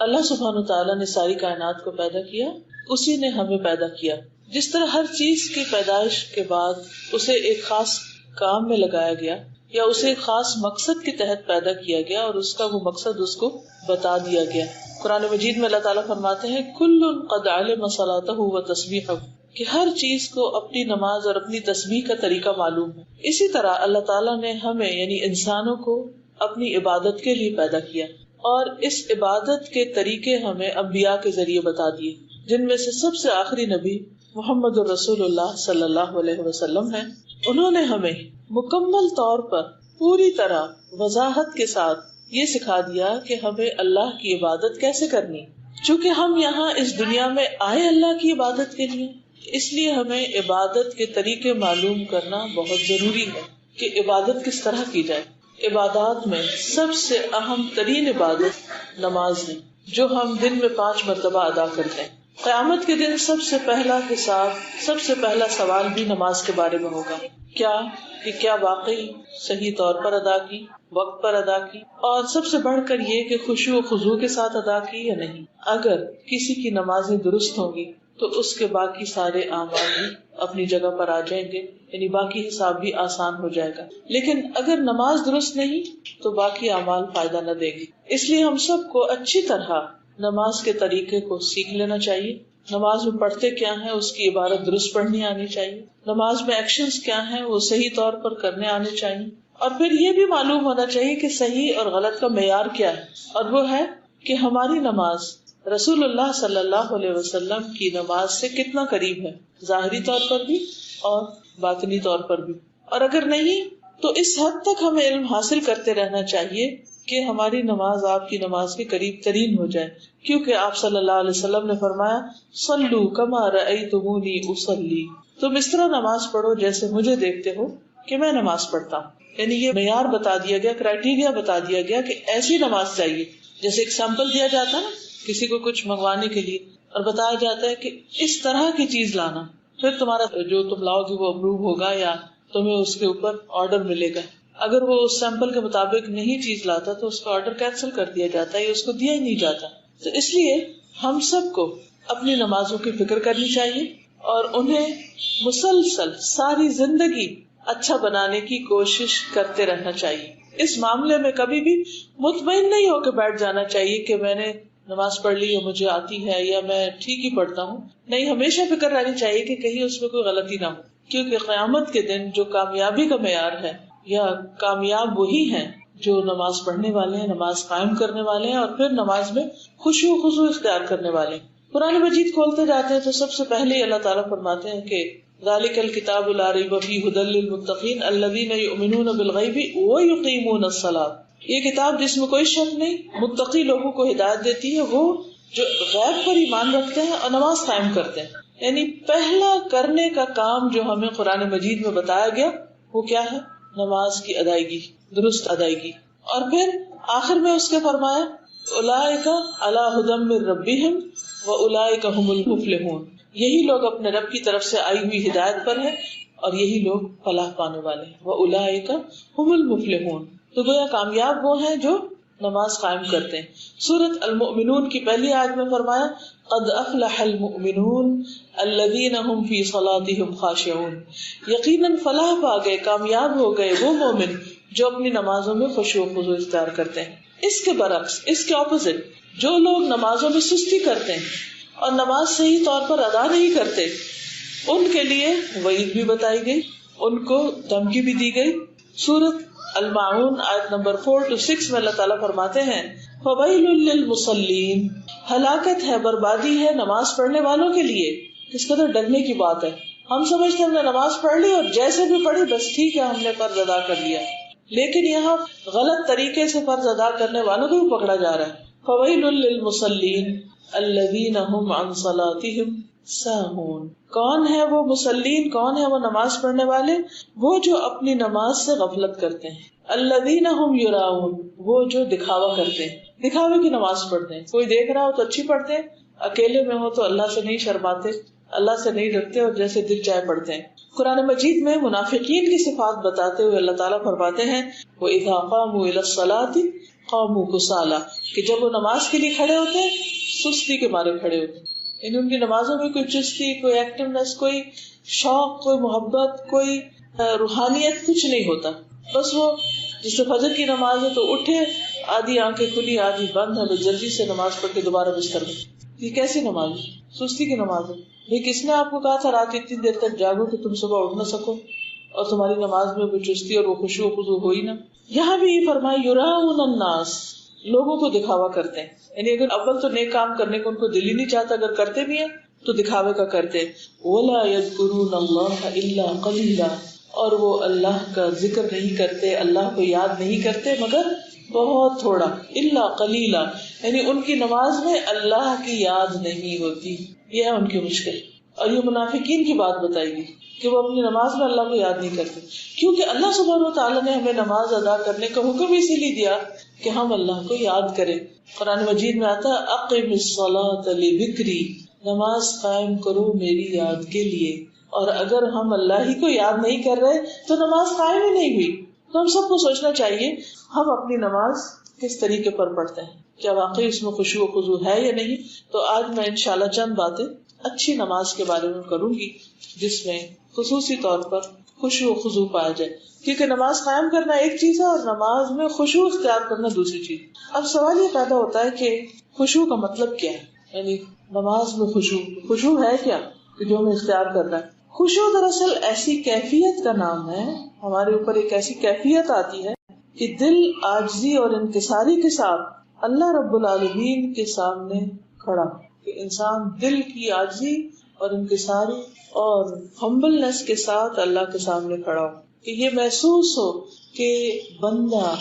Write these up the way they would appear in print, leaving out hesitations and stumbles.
اللہ سبحانہ تعالیٰ نے ساری کائنات کو پیدا کیا، اسی نے ہمیں پیدا کیا. جس طرح ہر چیز کی پیدائش کے بعد اسے ایک خاص کام میں لگایا گیا یا اسے ایک خاص مقصد کے تحت پیدا کیا گیا اور اس کا وہ مقصد اس کو بتا دیا گیا. قرآن مجید میں اللہ تعالیٰ فرماتے ہیں کل قد علم صلاتہ و تسبیحہ، کہ ہر چیز کو اپنی نماز اور اپنی تسبیح کا طریقہ معلوم ہے. اسی طرح اللہ تعالیٰ نے ہمیں یعنی انسانوں کو اپنی عبادت کے لیے پیدا کیا اور اس عبادت کے طریقے ہمیں انبیاء کے ذریعے بتا دیے، جن میں سے سب سے آخری نبی محمد رسول اللہ صلی اللہ علیہ وسلم ہیں. انہوں نے ہمیں مکمل طور پر پوری طرح وضاحت کے ساتھ یہ سکھا دیا کہ ہمیں اللہ کی عبادت کیسے کرنی. چونکہ ہم یہاں اس دنیا میں آئے اللہ کی عبادت کے لیے، اس لیے ہمیں عبادت کے طریقے معلوم کرنا بہت ضروری ہے کہ عبادت کس طرح کی جائے. عبادات میں سب سے اہم ترین عبادت نماز ہے، جو ہم دن میں 5 مرتبہ ادا کرتے ہیں. قیامت کے دن سب سے پہلا حساب، سب سے پہلا سوال بھی نماز کے بارے میں ہوگا. کیا واقعی صحیح طور پر ادا کی، وقت پر ادا کی، اور سب سے بڑھ کر یہ کہ خشوع و خضوع کے ساتھ ادا کی یا نہیں. اگر کسی کی نمازیں درست ہوں گی تو اس کے باقی سارے اعمال بھی اپنی جگہ پر آ جائیں گے، یعنی باقی حساب بھی آسان ہو جائے گا. لیکن اگر نماز درست نہیں تو باقی اعمال فائدہ نہ دے گی. اس لیے ہم سب کو اچھی طرح نماز کے طریقے کو سیکھ لینا چاہیے. نماز میں پڑھتے کیا ہیں اس کی عبارت درست پڑھنی آنی چاہیے. نماز میں ایکشنز کیا ہیں وہ صحیح طور پر کرنے آنے چاہیے. اور پھر یہ بھی معلوم ہونا چاہیے کہ صحیح اور غلط کا معیار کیا ہے، اور وہ ہے کہ ہماری نماز رسول اللہ صلی اللہ علیہ وسلم کی نماز سے کتنا قریب ہے، ظاہری طور پر بھی اور باطنی طور پر بھی. اور اگر نہیں تو اس حد تک ہمیں علم حاصل کرتے رہنا چاہیے کہ ہماری نماز آپ کی نماز کے قریب ترین ہو جائے. کیونکہ آپ صلی اللہ علیہ وسلم نے فرمایا صلو کما رأیتمونی اصلی، تم اس طرح نماز پڑھو جیسے مجھے دیکھتے ہو کہ میں نماز پڑھتا ہوں. یعنی یہ معیار بتا دیا گیا، کرائٹیریا بتا دیا گیا کہ ایسی نماز چاہیے. جیسے ایک سیمپل دیا جاتا ہے نا کسی کو کچھ منگوانے کے لیے، اور بتایا جاتا ہے کہ اس طرح کی چیز لانا، پھر تمہارا جو تم لاؤ گے وہ اپروو ہوگا یا تمہیں اس کے اوپر آرڈر ملے گا. اگر وہ اس سیمپل کے مطابق نہیں چیز لاتا تو اس کا آرڈر کینسل کر دیا جاتا ہے یا اس کو دیا ہی نہیں جاتا. تو اس لیے ہم سب کو اپنی نمازوں کی فکر کرنی چاہیے اور انہیں مسلسل ساری زندگی اچھا بنانے کی کوشش کرتے رہنا چاہیے. اس معاملے میں کبھی بھی مطمئن نہیں ہو کے بیٹھ جانا چاہیے کہ میں نے نماز پڑھ لی یا مجھے آتی ہے یا میں ٹھیک ہی پڑھتا ہوں. نہیں، ہمیشہ فکر رہنی چاہیے کہ کہیں اس میں کوئی غلطی نہ ہو. کیونکہ قیامت کے دن جو کامیابی کا معیار ہے، یا کامیاب وہی ہیں جو نماز پڑھنے والے ہیں، نماز قائم کرنے والے ہیں، اور پھر نماز میں خشوع و خضوع اختیار کرنے والے ہیں. قرآن مجید کھولتے جاتے ہیں تو سب سے پہلے اللہ تعالیٰ فرماتے ہیں کہ ذالک الکتاب لا ریب فیہ ھدی للمتقین الذین یؤمنون بالغیب ویقیمون الصلاۃ. یہ کتاب جس میں کوئی شک نہیں، متقی لوگوں کو ہدایت دیتی ہے، وہ جو غیب پر ایمان رکھتے ہیں اور نماز قائم کرتے ہیں. یعنی پہلا کرنے کا کام جو ہمیں قرآن مجید میں بتایا گیا وہ کیا ہے؟ نماز کی ادائیگی، درست ادائیگی. اور پھر آخر میں اس کے فرمایا اولئک علی ھدی من ربہم واولئک ھم المفلحون. یہی لوگ اپنے رب کی طرف سے آئی ہوئی ہدایت پر ہیں اور یہی لوگ فلاح پانے والے ہیں. واولئک ھم المفلحون. تو گویا کامیاب وہ ہیں جو نماز قائم کرتے ہیں. سورۃ المؤمنون کی پہلی آیت میں فرمایا قد افلح المؤمنون الذین هم فی صلاتهم خاشعون. یقیناً فلاح پا گئے، کامیاب ہو گئے وہ مومن جو اپنی نمازوں میں خشوع و خضوع اختیار کرتے ہیں. اس کے برعکس، اس کے اپوزٹ، جو لوگ نمازوں میں سستی کرتے ہیں اور نماز صحیح طور پر ادا نہیں کرتے، ان کے لیے وعید بھی بتائی گئی، ان کو دھمکی بھی دی گئی. سورۃ الماعون آیت نمبر 4 سے 6 میں اللہ تعالیٰ فرماتے ہیں فویل للمصلین. ہلاکت ہے، بربادی ہے نماز پڑھنے والوں کے لیے. کس قدر ڈرنے کی بات ہے. ہم سمجھتے ہیں ہم نے نماز پڑھ لی اور جیسے بھی پڑھی بس ٹھیک ہے، ہم نے فرض ادا کر لیا. لیکن یہاں غلط طریقے سے فرض ادا کرنے والوں کو بھی پکڑا جا رہا ہے. فویل للمصلین الذین هم عن صلاتهم ساہون. کون ہے وہ مصلین، کون ہے وہ نماز پڑھنے والے؟ وہ جو اپنی نماز سے غفلت کرتے ہیں. الذین هم یراؤن، وہ جو دکھاوا کرتے ہیں، دکھاوے کی نماز پڑھتے ہیں. کوئی دیکھ رہا ہو تو اچھی پڑھتے ہیں، اکیلے میں ہو تو اللہ سے نہیں شرماتے، اللہ سے نہیں ڈرتے اور جیسے دل چاہے پڑھتے ہیں. قرآن مجید میں منافقین کی صفات بتاتے ہوئے اللہ تعالیٰ فرماتے ہیں وَإِذَا قَامُوا إِلَى الصَّلَاةِ قاموا کسالا، کہ جب وہ نماز کے لیے کھڑے ہوتے ہیں سستی کے مارے کھڑے ہوتے ہیں. یعنی ان کی نمازوں میں کوئی چستی، کوئی ایکٹیونیس، کوئی شوق، کوئی محبت، کوئی روحانیت کچھ نہیں ہوتا. بس وہ جس سے فجر کی نماز ہے تو اٹھے، آدھی آنکھیں کھلی آدھی بند ہے، بس جلدی سے نماز پڑھ کے دوبارہ بستر میں. یہ کیسی نماز ہے؟ سستی کی نماز ہے. بھائی کس نے آپ کو کہا تھا رات اتنی دیر تک جاگو کہ تم صبح اٹھ نہ سکو اور تمہاری نماز میں کوئی چستی اور وہ خشوع و خضوع ہو ہی نہ. یہاں بھی یہ فرمایا یراؤن الناس، لوگوں کو دکھاوا کرتے ہیں. یعنی اگر اول تو نیک کام کرنے کو ان کو دل ہی نہیں چاہتا، اگر کرتے بھی ہیں تو دکھاوے کا کرتے. ولا یذکرون اللہ الا قلیلا، اور وہ اللہ کا ذکر نہیں کرتے، اللہ کو یاد نہیں کرتے مگر بہت تھوڑا. الا قلیلا یعنی ان کی نماز میں اللہ کی یاد نہیں ہوتی. یہ ہے ان کی مشکل. اور یہ منافقین کی بات بتائی گئی کہ وہ اپنی نماز میں اللہ کو یاد نہیں کرتے، کیونکہ اللہ سبحانہ وتعالیٰ نے ہمیں نماز ادا کرنے کا حکم اسی لیے دیا کہ ہم اللہ کو یاد کریں. قرآن مجید میں آتا ہے اقم الصلاۃ لذکری، نماز قائم کرو میری یاد کے لیے. اور اگر ہم اللہ ہی کو یاد نہیں کر رہے تو نماز قائم ہی نہیں ہوئی. تو ہم سب کو سوچنا چاہیے ہم اپنی نماز کس طریقے پر پڑھتے ہیں، کیا واقعی اس میں خشوع و خضوع ہے یا نہیں. تو آج میں انشاءاللہ چند باتیں اچھی نماز کے بارے میں کروں گی جس میں خصوصی طور پر خشوع و خضوع پایا جائے، کیونکہ نماز قائم کرنا ایک چیز ہے اور نماز میں خشوع اختیار کرنا دوسری چیز. اب سوال یہ پیدا ہوتا ہے کہ خشوع کا مطلب کیا ہے، یعنی نماز میں خشوع ہے کیا کہ جو ہمیں اختیار کرنا ہے. خشوع دراصل ایسی کیفیت کا نام ہے، ہمارے اوپر ایک ایسی کیفیت آتی ہے کہ دل عاجزی اور انکساری کے ساتھ اللہ رب العالمین کے سامنے کھڑا، کہ انسان دل کی عاجزی اور انکساری اور ہمبلنس کے ساتھ اللہ کے سامنے کھڑا ہو، کہ یہ محسوس ہو کہ بندہ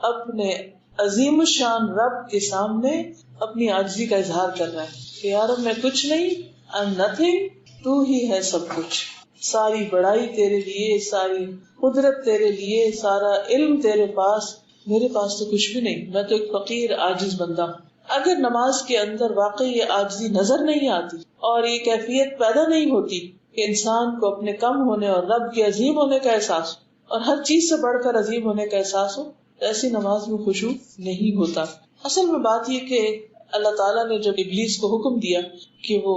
اپنے عظیم الشان رب کے سامنے اپنی عاجزی کا اظہار کر رہا ہے کہ یار میں کچھ نہیں، I'm nothing، تو ہی ہے سب کچھ، ساری بڑائی تیرے لیے، ساری قدرت تیرے لیے، سارا علم تیرے پاس، میرے پاس تو کچھ بھی نہیں، میں تو ایک فقیر عاجز بندہ ہوں. اگر نماز کے اندر واقعی یہ عاجزی نظر نہیں آتی اور یہ کیفیت پیدا نہیں ہوتی کہ انسان کو اپنے کم ہونے اور رب کے عظیم ہونے کا احساس ہو اور ہر چیز سے بڑھ کر عظیم ہونے کا احساس ہو، تو ایسی نماز میں خشوع نہیں ہوتا. اصل میں بات یہ کہ اللہ تعالیٰ نے جب ابلیس کو حکم دیا کہ وہ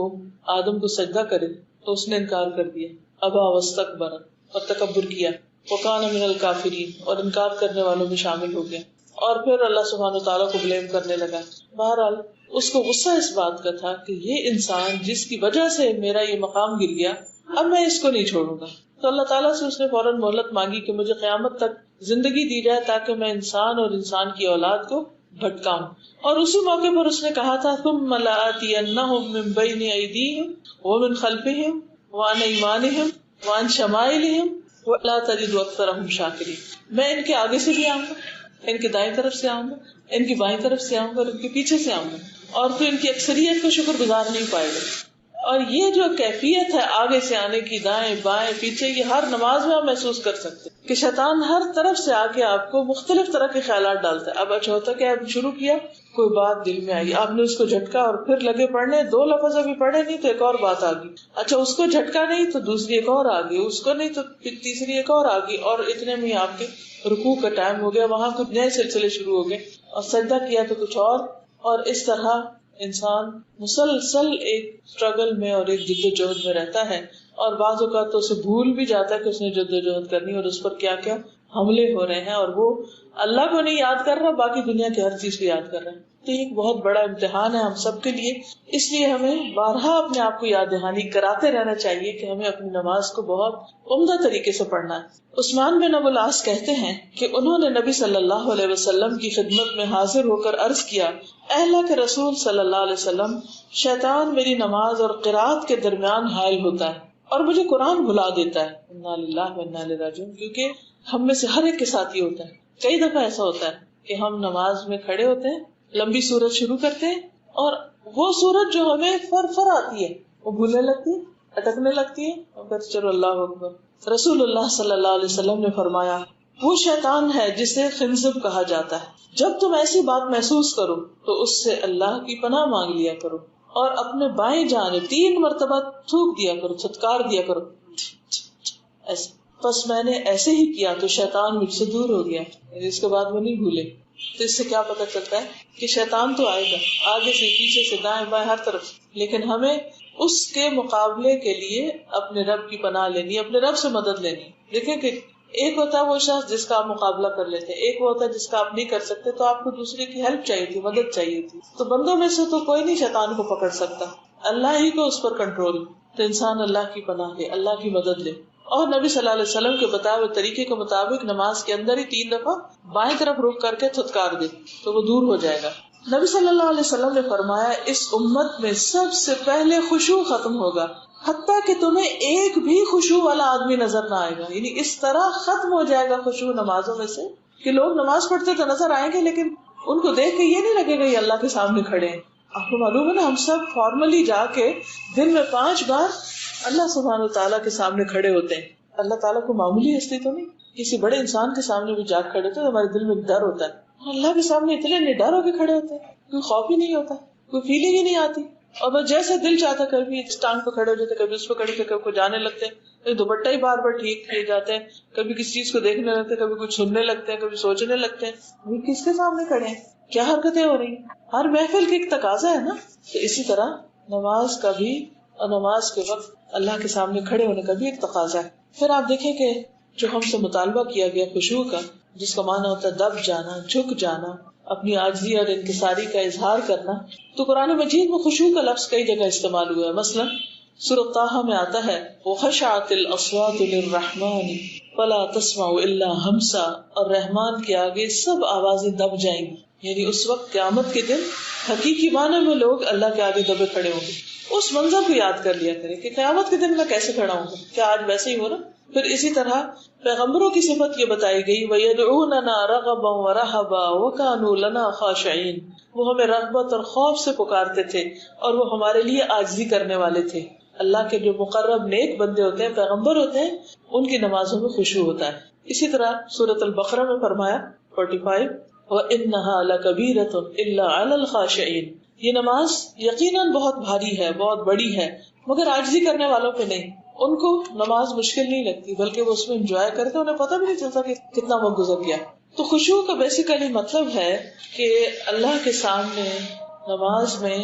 آدم کو سجدہ کرے تو اس نے انکار کر دیا، ابا واستکبر، اور تکبر کیا، وکان من الکافرین، اور انکار کرنے والوں میں شامل ہو گیا، اور پھر اللہ سبحانہ وتعالیٰ کو بلیم کرنے لگا. بہرحال اس کو غصہ اس بات کا تھا کہ یہ انسان جس کی وجہ سے میرا یہ مقام گر گیا، اب میں اس کو نہیں چھوڑوں گا. تو اللہ تعالیٰ سے اس نے فوراً مہلت مانگی کہ مجھے قیامت تک زندگی دی جائے تاکہ میں انسان اور انسان کی اولاد کو بھٹکاؤں. اور اسی موقع پر اس نے کہا تھا ثم لآتینہم من بین ایدیہم ومن خلفہم وعن ایمانہم وعن شمائلہم ولا تجد اکثرہم شاکرین. میں ان کے آگے سے بھی آؤں گا، ان کے دائیں طرف سے آؤں گا، ان کی بائیں طرف سے آؤں گا اور ان کے پیچھے سے آؤں گا، اور تو ان کی اکثریت کو شکر گزار نہیں پائے گا. اور یہ جو کیفیت ہے آگے سے آنے کی، دائیں بائیں پیچھے، یہ ہر نماز میں آپ محسوس کر سکتے ہیں کہ شیطان ہر طرف سے آ کے آپ کو مختلف طرح کے خیالات ڈالتا ہے. اب اچھا ہوتا کہ آپ شروع کیا، کوئی بات دل میں آئی، آپ نے اس کو جھٹکا اور پھر لگے پڑھنے، 2 لفظ ابھی پڑھے نہیں تو ایک اور بات آ گئی، اچھا اس کو جھٹکا نہیں تو دوسری ایک اور آ گئی، اس کو نہیں تو پھر تیسری ایک اور آ گئی، اور اتنے میں آپ کے رکوع کا ٹائم ہو گیا، وہاں کچھ نئے سلسلے شروع ہو گئے، اور سجدہ کیا تو کچھ اور اس طرح انسان مسلسل ایک اسٹرگل میں اور ایک جدوجہد میں رہتا ہے. اور بعض اوقات تو اسے بھول بھی جاتا ہے کہ اس نے جدوجہد کرنی اور اس پر کیا کیا حملے ہو رہے ہیں، اور وہ اللہ کو نہیں یاد کر رہا، باقی دنیا کی ہر چیز کو یاد کر رہا ہے. تو یہ ایک بہت بڑا امتحان ہے ہم سب کے لیے. اس لیے ہمیں بارہا اپنے آپ کو یاد دہانی کراتے رہنا چاہیے کہ ہمیں اپنی نماز کو بہت عمدہ طریقے سے پڑھنا ہے. عثمان بن ابو العاص کہتے ہیں کہ انہوں نے نبی صلی اللہ علیہ وسلم کی خدمت میں حاضر ہو کر عرض کیا، اے اللہ کے رسول صلی اللہ علیہ وسلم، شیطان میری نماز اور قرات کے درمیان حائل ہوتا ہے اور مجھے قرآن بھلا دیتا ہے. انا للہ و انا الیہ راجعون. کیونکہ ہم میں سے ہر ایک کے ساتھ یہ ہوتا ہے. کئی دفعہ ایسا ہوتا ہے کہ ہم نماز میں کھڑے ہوتے ہیں، لمبی سورت شروع کرتے ہیں، اور وہ سورت جو ہمیں فر آتی ہے وہ بھولنے لگتی ہے، اٹکنے لگتی ہے، اور پھر چلو اللہ اکبر. رسول اللہ صلی اللہ علیہ وسلم نے فرمایا، وہ شیطان ہے جسے خنزب کہا جاتا ہے. جب تم ایسی بات محسوس کرو تو اس سے اللہ کی پناہ مانگ لیا کرو اور اپنے بائیں جانب 3 مرتبہ تھوک دیا کرو، چھٹکار دیا کرو ایسے. بس میں نے ایسے ہی کیا تو شیطان مجھ سے دور ہو گیا. اس کے بعد وہ نہیں بھولے. تو اس سے کیا پتہ چلتا ہے کہ شیطان تو آئے گا آگے سے پیچھے سے دائیں بائیں ہر طرف سے، لیکن ہمیں اس کے مقابلے کے لیے اپنے رب کی پناہ لینی، اپنے رب سے مدد لینی. دیکھیں کہ ایک ہوتا ہے وہ شخص جس کا آپ مقابلہ کر لیتے ہیں، ایک وہ ہوتا ہے جس کا آپ نہیں کر سکتے، تو آپ کو دوسرے کی ہیلپ چاہیے تھی، مدد چاہیے تھی. تو بندوں میں سے تو کوئی نہیں شیطان کو پکڑ سکتا، اللہ ہی کو اس پر کنٹرول. تو انسان اللہ کی پناہ لے، اللہ کی مدد لے. اور نبی صلی اللہ علیہ وسلم کے بتائے ہوئے طریقے کے مطابق نماز کے اندر ہی 3 دفعہ بائیں طرف رخ کر کے تھتکار دے تو وہ دور ہو جائے گا. نبی صلی اللہ علیہ وسلم نے فرمایا اس امت میں سب سے پہلے خشوع ختم ہوگا، حتیٰ کہ تمہیں ایک بھی خشوع والا آدمی نظر نہ آئے گا. یعنی اس طرح ختم ہو جائے گا خشوع نمازوں میں سے کہ لوگ نماز پڑھتے تو نظر آئیں گے، لیکن ان کو دیکھ کے یہ نہیں لگے گا یہ اللہ کے سامنے کھڑے ہیں. آپ کو معلوم ہے نا، ہم سب فارملی جا کے دن میں 5 بار اللہ سبحانہ وتعالیٰ کے سامنے کھڑے ہوتے ہیں. اللہ تعالیٰ کو معمولی ہستی تو نہیں، کسی بڑے انسان کے سامنے بھی جا کے کھڑے ہوتے ہیں، ہمارے دل میں ڈر ہوتا ہے. اللہ کے سامنے اتنے نڈر ہو کے کھڑے ہوتے ہیں، کوئی خوف ہی نہیں ہوتا، کوئی فیلنگ ہی نہیں آتی. اور بس جیسے دل چاہتا کبھی اس ٹانگ پہ کھڑے ہو جاتے، کبھی اس پہ کھڑے ہوتے، کبھی جانے لگتے ہیں، دوپٹہ ہی بار بار ٹھیک کیے جاتے ہیں، کبھی کسی چیز کو دیکھنے لگتے ہیں، کبھی کچھ سننے لگتے ہیں، کبھی سوچنے لگتے ہیں وہ کس کے سامنے کھڑے ہیں، کیا حرکتیں ہو رہی ہیں. ہر محفل کی ایک تقاضا ہے نا. تو اسی طرح نماز کا بھی، اور نماز کے وقت اللہ کے سامنے کھڑے ہونے کا بھی ایک تقاضا ہے. پھر آپ دیکھیں کہ جو ہم سے مطالبہ کیا گیا خشوع کا، جس کا معنی ہوتا ہے دب جانا، جھک جانا، اپنی عاجزی اور انکساری کا اظہار کرنا، تو قرآن مجید میں خشوع کا لفظ کئی جگہ استعمال ہوا ہے. مثلا سورۃ طٰہٰ میں آتا ہے وَخَشَعَتِ الْأَصْوَاتُ لِلرَّحْمَٰنِ فَلَا تَسْمَعُ إِلَّا ہَمْسًا، اور رحمان کے آگے سب آوازیں دب جائیں گی. یعنی اس وقت قیامت کے دن حقیقی معنی میں لوگ اللہ کے آگے دبے کھڑے ہوں گے. اس منظر کو یاد کر لیا کریں کہ قیامت کے دن میں کیسے کھڑا ہوں گا، کیا آج ویسے ہی ہو رہا. پھر اسی طرح پیغمبروں کی صفت یہ بتائی گئی وَيَدْعُونَنَا رَغَبًا وَرَهَبًا وَكَانُوا لَنَا خَاشِعِينَ، وہ ہمیں رغبت اور خوف سے پکارتے تھے اور وہ ہمارے لیے عاجزی کرنے والے تھے. اللہ کے جو مقرب نیک بندے ہوتے ہیں، پیغمبر ہوتے ہیں، ان کی نمازوں میں خشوع ہوتا ہے. اسی طرح سورۃ البقرہ میں فرمایا 45 وَإِنَّهَا لَكَبِيرَةٌ إِلَّا عَلَى الْخَاشِعِينَ، یہ نماز یقیناً بہت بھاری ہے، بہت بڑی ہے، مگر عاجزی کرنے والوں پہ نہیں. ان کو نماز مشکل نہیں لگتی، بلکہ وہ اس میں انجوائے کرتے، انہیں پتہ بھی نہیں چلتا کہ کتنا وقت گزر گیا. تو خشوع کا بیسیکلی مطلب ہے کہ اللہ کے سامنے نماز میں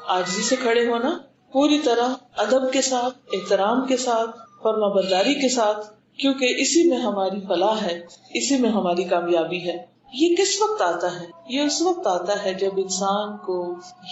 عاجزی سے کھڑے ہونا، پوری طرح ادب کے ساتھ، احترام کے ساتھ، فرما برداری کے ساتھ، کیونکہ اسی میں ہماری فلاح ہے، اسی میں ہماری کامیابی ہے. یہ کس وقت آتا ہے؟ یہ اس وقت آتا ہے جب انسان کو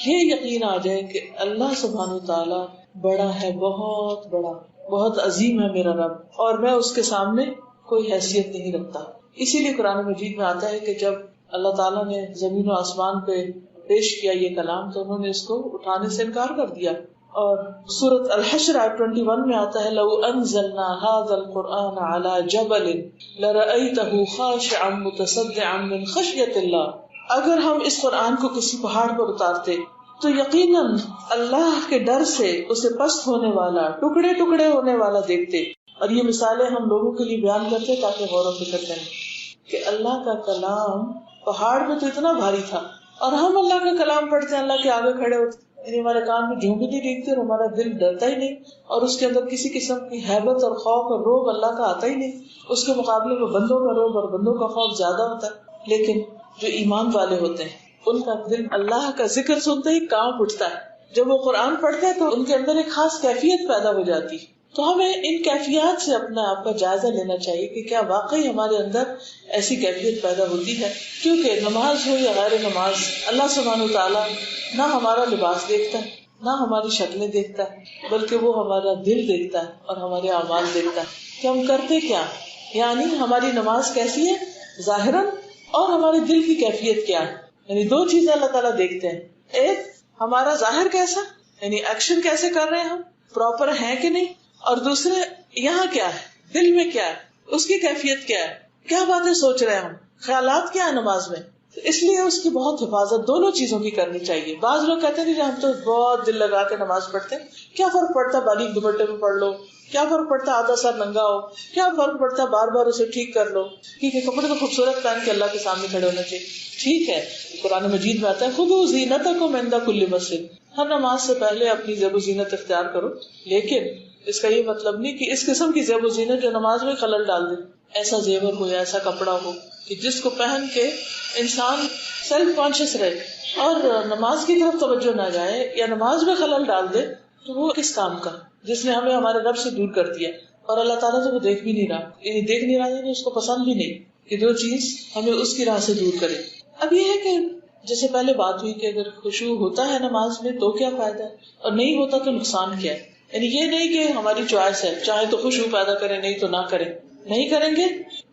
یہ یقین آ جائے کہ اللہ سبحانہ وتعالیٰ بڑا ہے، بہت بڑا، بہت عظیم ہے میرا رب، اور میں اس کے سامنے کوئی حیثیت نہیں رکھتا. اسی لیے قرآن مجید میں آتا ہے کہ جب اللہ تعالیٰ نے زمین و آسمان پہ پیش کیا یہ کلام تو انہوں نے اس کو اٹھانے سے انکار کر دیا. اور سورۃ الحشر آیت 21 میں آتا ہے لو انزلنا هذا القرآن على جبل لرأيته خاشعا متصدعا من خشية الله، اگر ہم اس قرآن کو کسی پہاڑ پر اتارتے تو یقیناً اللہ کے ڈر سے اسے پست ہونے والا، ٹکڑے ٹکڑے ہونے والا دیکھتے. اور یہ مثالیں ہم لوگوں کے لیے بیان کرتے تاکہ غور و فکر کریں کہ اللہ کا کلام پہاڑ میں تو اتنا بھاری تھا، اور ہم اللہ کا کلام پڑھتے ہیں، اللہ کے آگے کھڑے ہوتے، یعنی ہمارے کان میں جھونک نہیں ٹھیکتے اور ہمارا دل ڈرتا ہی نہیں، اور اس کے اندر کسی قسم کی ہیبت اور خوف اور روب اللہ کا آتا ہی نہیں. اس کے مقابلے میں بندوں کا روب اور بندوں کا خوف زیادہ ہوتا ہے. لیکن جو ایمان والے ہوتے ہیں ان کا دل اللہ کا ذکر سنتے ہی کانپ اٹھتا ہے. جب وہ قرآن پڑھتے ہیں تو ان کے اندر ایک خاص کیفیت پیدا ہو جاتی. تو ہمیں ان کیفیات سے اپنے آپ کا جائزہ لینا چاہیے کہ کیا واقعی ہمارے اندر ایسی کیفیت پیدا ہوتی ہے. کیونکہ نماز ہو یا غیر نماز، اللہ سبحانہ وتعالیٰ نہ ہمارا لباس دیکھتا ہے، نہ ہماری شکلیں دیکھتا ہے، بلکہ وہ ہمارا دل دیکھتا ہے اور ہمارے اعمال دیکھتا ہے کہ ہم کرتے کیا. یعنی ہماری نماز کیسی ہے ظاہراً، اور ہمارے دل کی کیفیت کیا ہے. یعنی 2 چیزیں اللہ تعالیٰ دیکھتے ہیں، ایک ہمارا ظاہر کیسا، یعنی ایکشن کیسے کر رہے ہیں ہم، پراپر ہیں کہ نہیں، اور دوسرے یہاں کیا ہے، دل میں کیا ہے، اس کی کیفیت کیا ہے، کیا باتیں سوچ رہے ہیں ہم، خیالات کیا ہے نماز میں. اس لیے اس کی بہت حفاظت دونوں چیزوں کی کرنی چاہیے. بعض لوگ کہتے ہیں کہ ہم تو بہت دل لگا کے نماز پڑھتے ہیں، کیا فرق پڑتا باریک دوپٹے میں پڑھ لو، کیا فرق پڑتا آدھا سر ننگا ہو، کیا فرق پڑتا بار بار اسے ٹھیک کر لو. ٹھیک ہے، کپڑے تو خوبصورت پہن کے اللہ کے سامنے کھڑے ہونا چاہیے، ٹھیک ہے. قرآن مجید میں آتا ہے خذوا زینتکم عند کل مسجد، ہر نماز سے پہلے اپنی زیب و زینت اختیار کرو. لیکن اس کا یہ مطلب نہیں کہ اس قسم کی زیب و زینت جو نماز میں خلل ڈال دے، ایسا زیور ہو یا ایسا کپڑا ہو کہ جس کو پہن کے انسان سیلف کانشیس رہے اور نماز کی طرف توجہ نہ جائے یا نماز میں خلل ڈال دے، تو وہ کس کام کا، جس نے ہمیں ہمارے رب سے دور کر دیا اور اللہ تعالیٰ سے وہ دیکھ بھی نہیں رہا، یعنی دیکھ نہیں رہا، یعنی اس کو پسند بھی نہیں کہ جو چیز ہمیں اس کی راہ سے دور کرے۔ اب یہ ہے کہ جیسے پہلے بات ہوئی کہ اگر خشوع ہوتا ہے نماز میں تو کیا فائدہ ہے اور نہیں ہوتا تو نقصان کیا ہے، یعنی یہ نہیں کہ ہماری چوائس ہے، چاہے تو خشوع پیدا کریں نہیں تو نہ کریں، نہیں کریں گے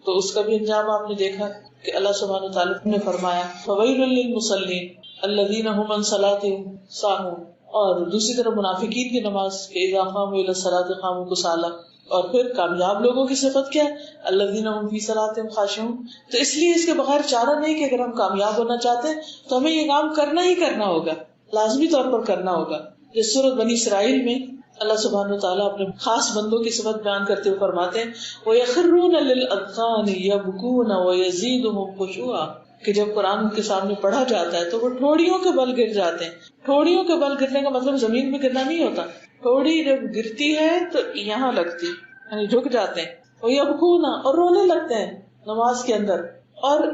تو اس کا بھی انجام آپ نے دیکھا کہ اللہ سبحانہ وتعالیٰ نے فرمایا فویل للمصلین الذین هم عن صلاتهم ساہون، اور دوسری طرف منافقین کی نماز کہ اذا قاموا الی الصلاۃ قاموا کسالى، اور پھر کامیاب لوگوں کی صفت کیا ہے الذین هم فی صلاتهم خاشعون۔ تو اس لیے اس کے بغیر چارہ نہیں کہ اگر ہم کامیاب ہونا چاہتے ہیں تو ہمیں یہ کام کرنا ہی کرنا ہوگا، لازمی طور پر کرنا ہوگا۔ جس سورۃ بنی اسرائیل میں اللہ سبحانہ وتعالیٰ اپنے خاص بندوں کی صفت بیان کرتے ہوئے فرماتے ہیں وَيَخِرُّونَ لِلْأَذْقَانِ يَبْكُونَ وَيَزِيدُهُمْ خُشُوعًا، کہ جب قرآن ان کے سامنے پڑھا جاتا ہے تو وہ ٹھوڑیوں کے بل گر جاتے ہیں۔ ٹھوڑیوں کے بل گرنے کا مطلب زمین میں گرنا نہیں ہوتا، ٹھوڑی جب گرتی ہے تو یہاں لگتی، یعنی جھک جاتے ہیں، وَيَبْكُونَ، اور رونے لگتے ہیں نماز کے اندر، اور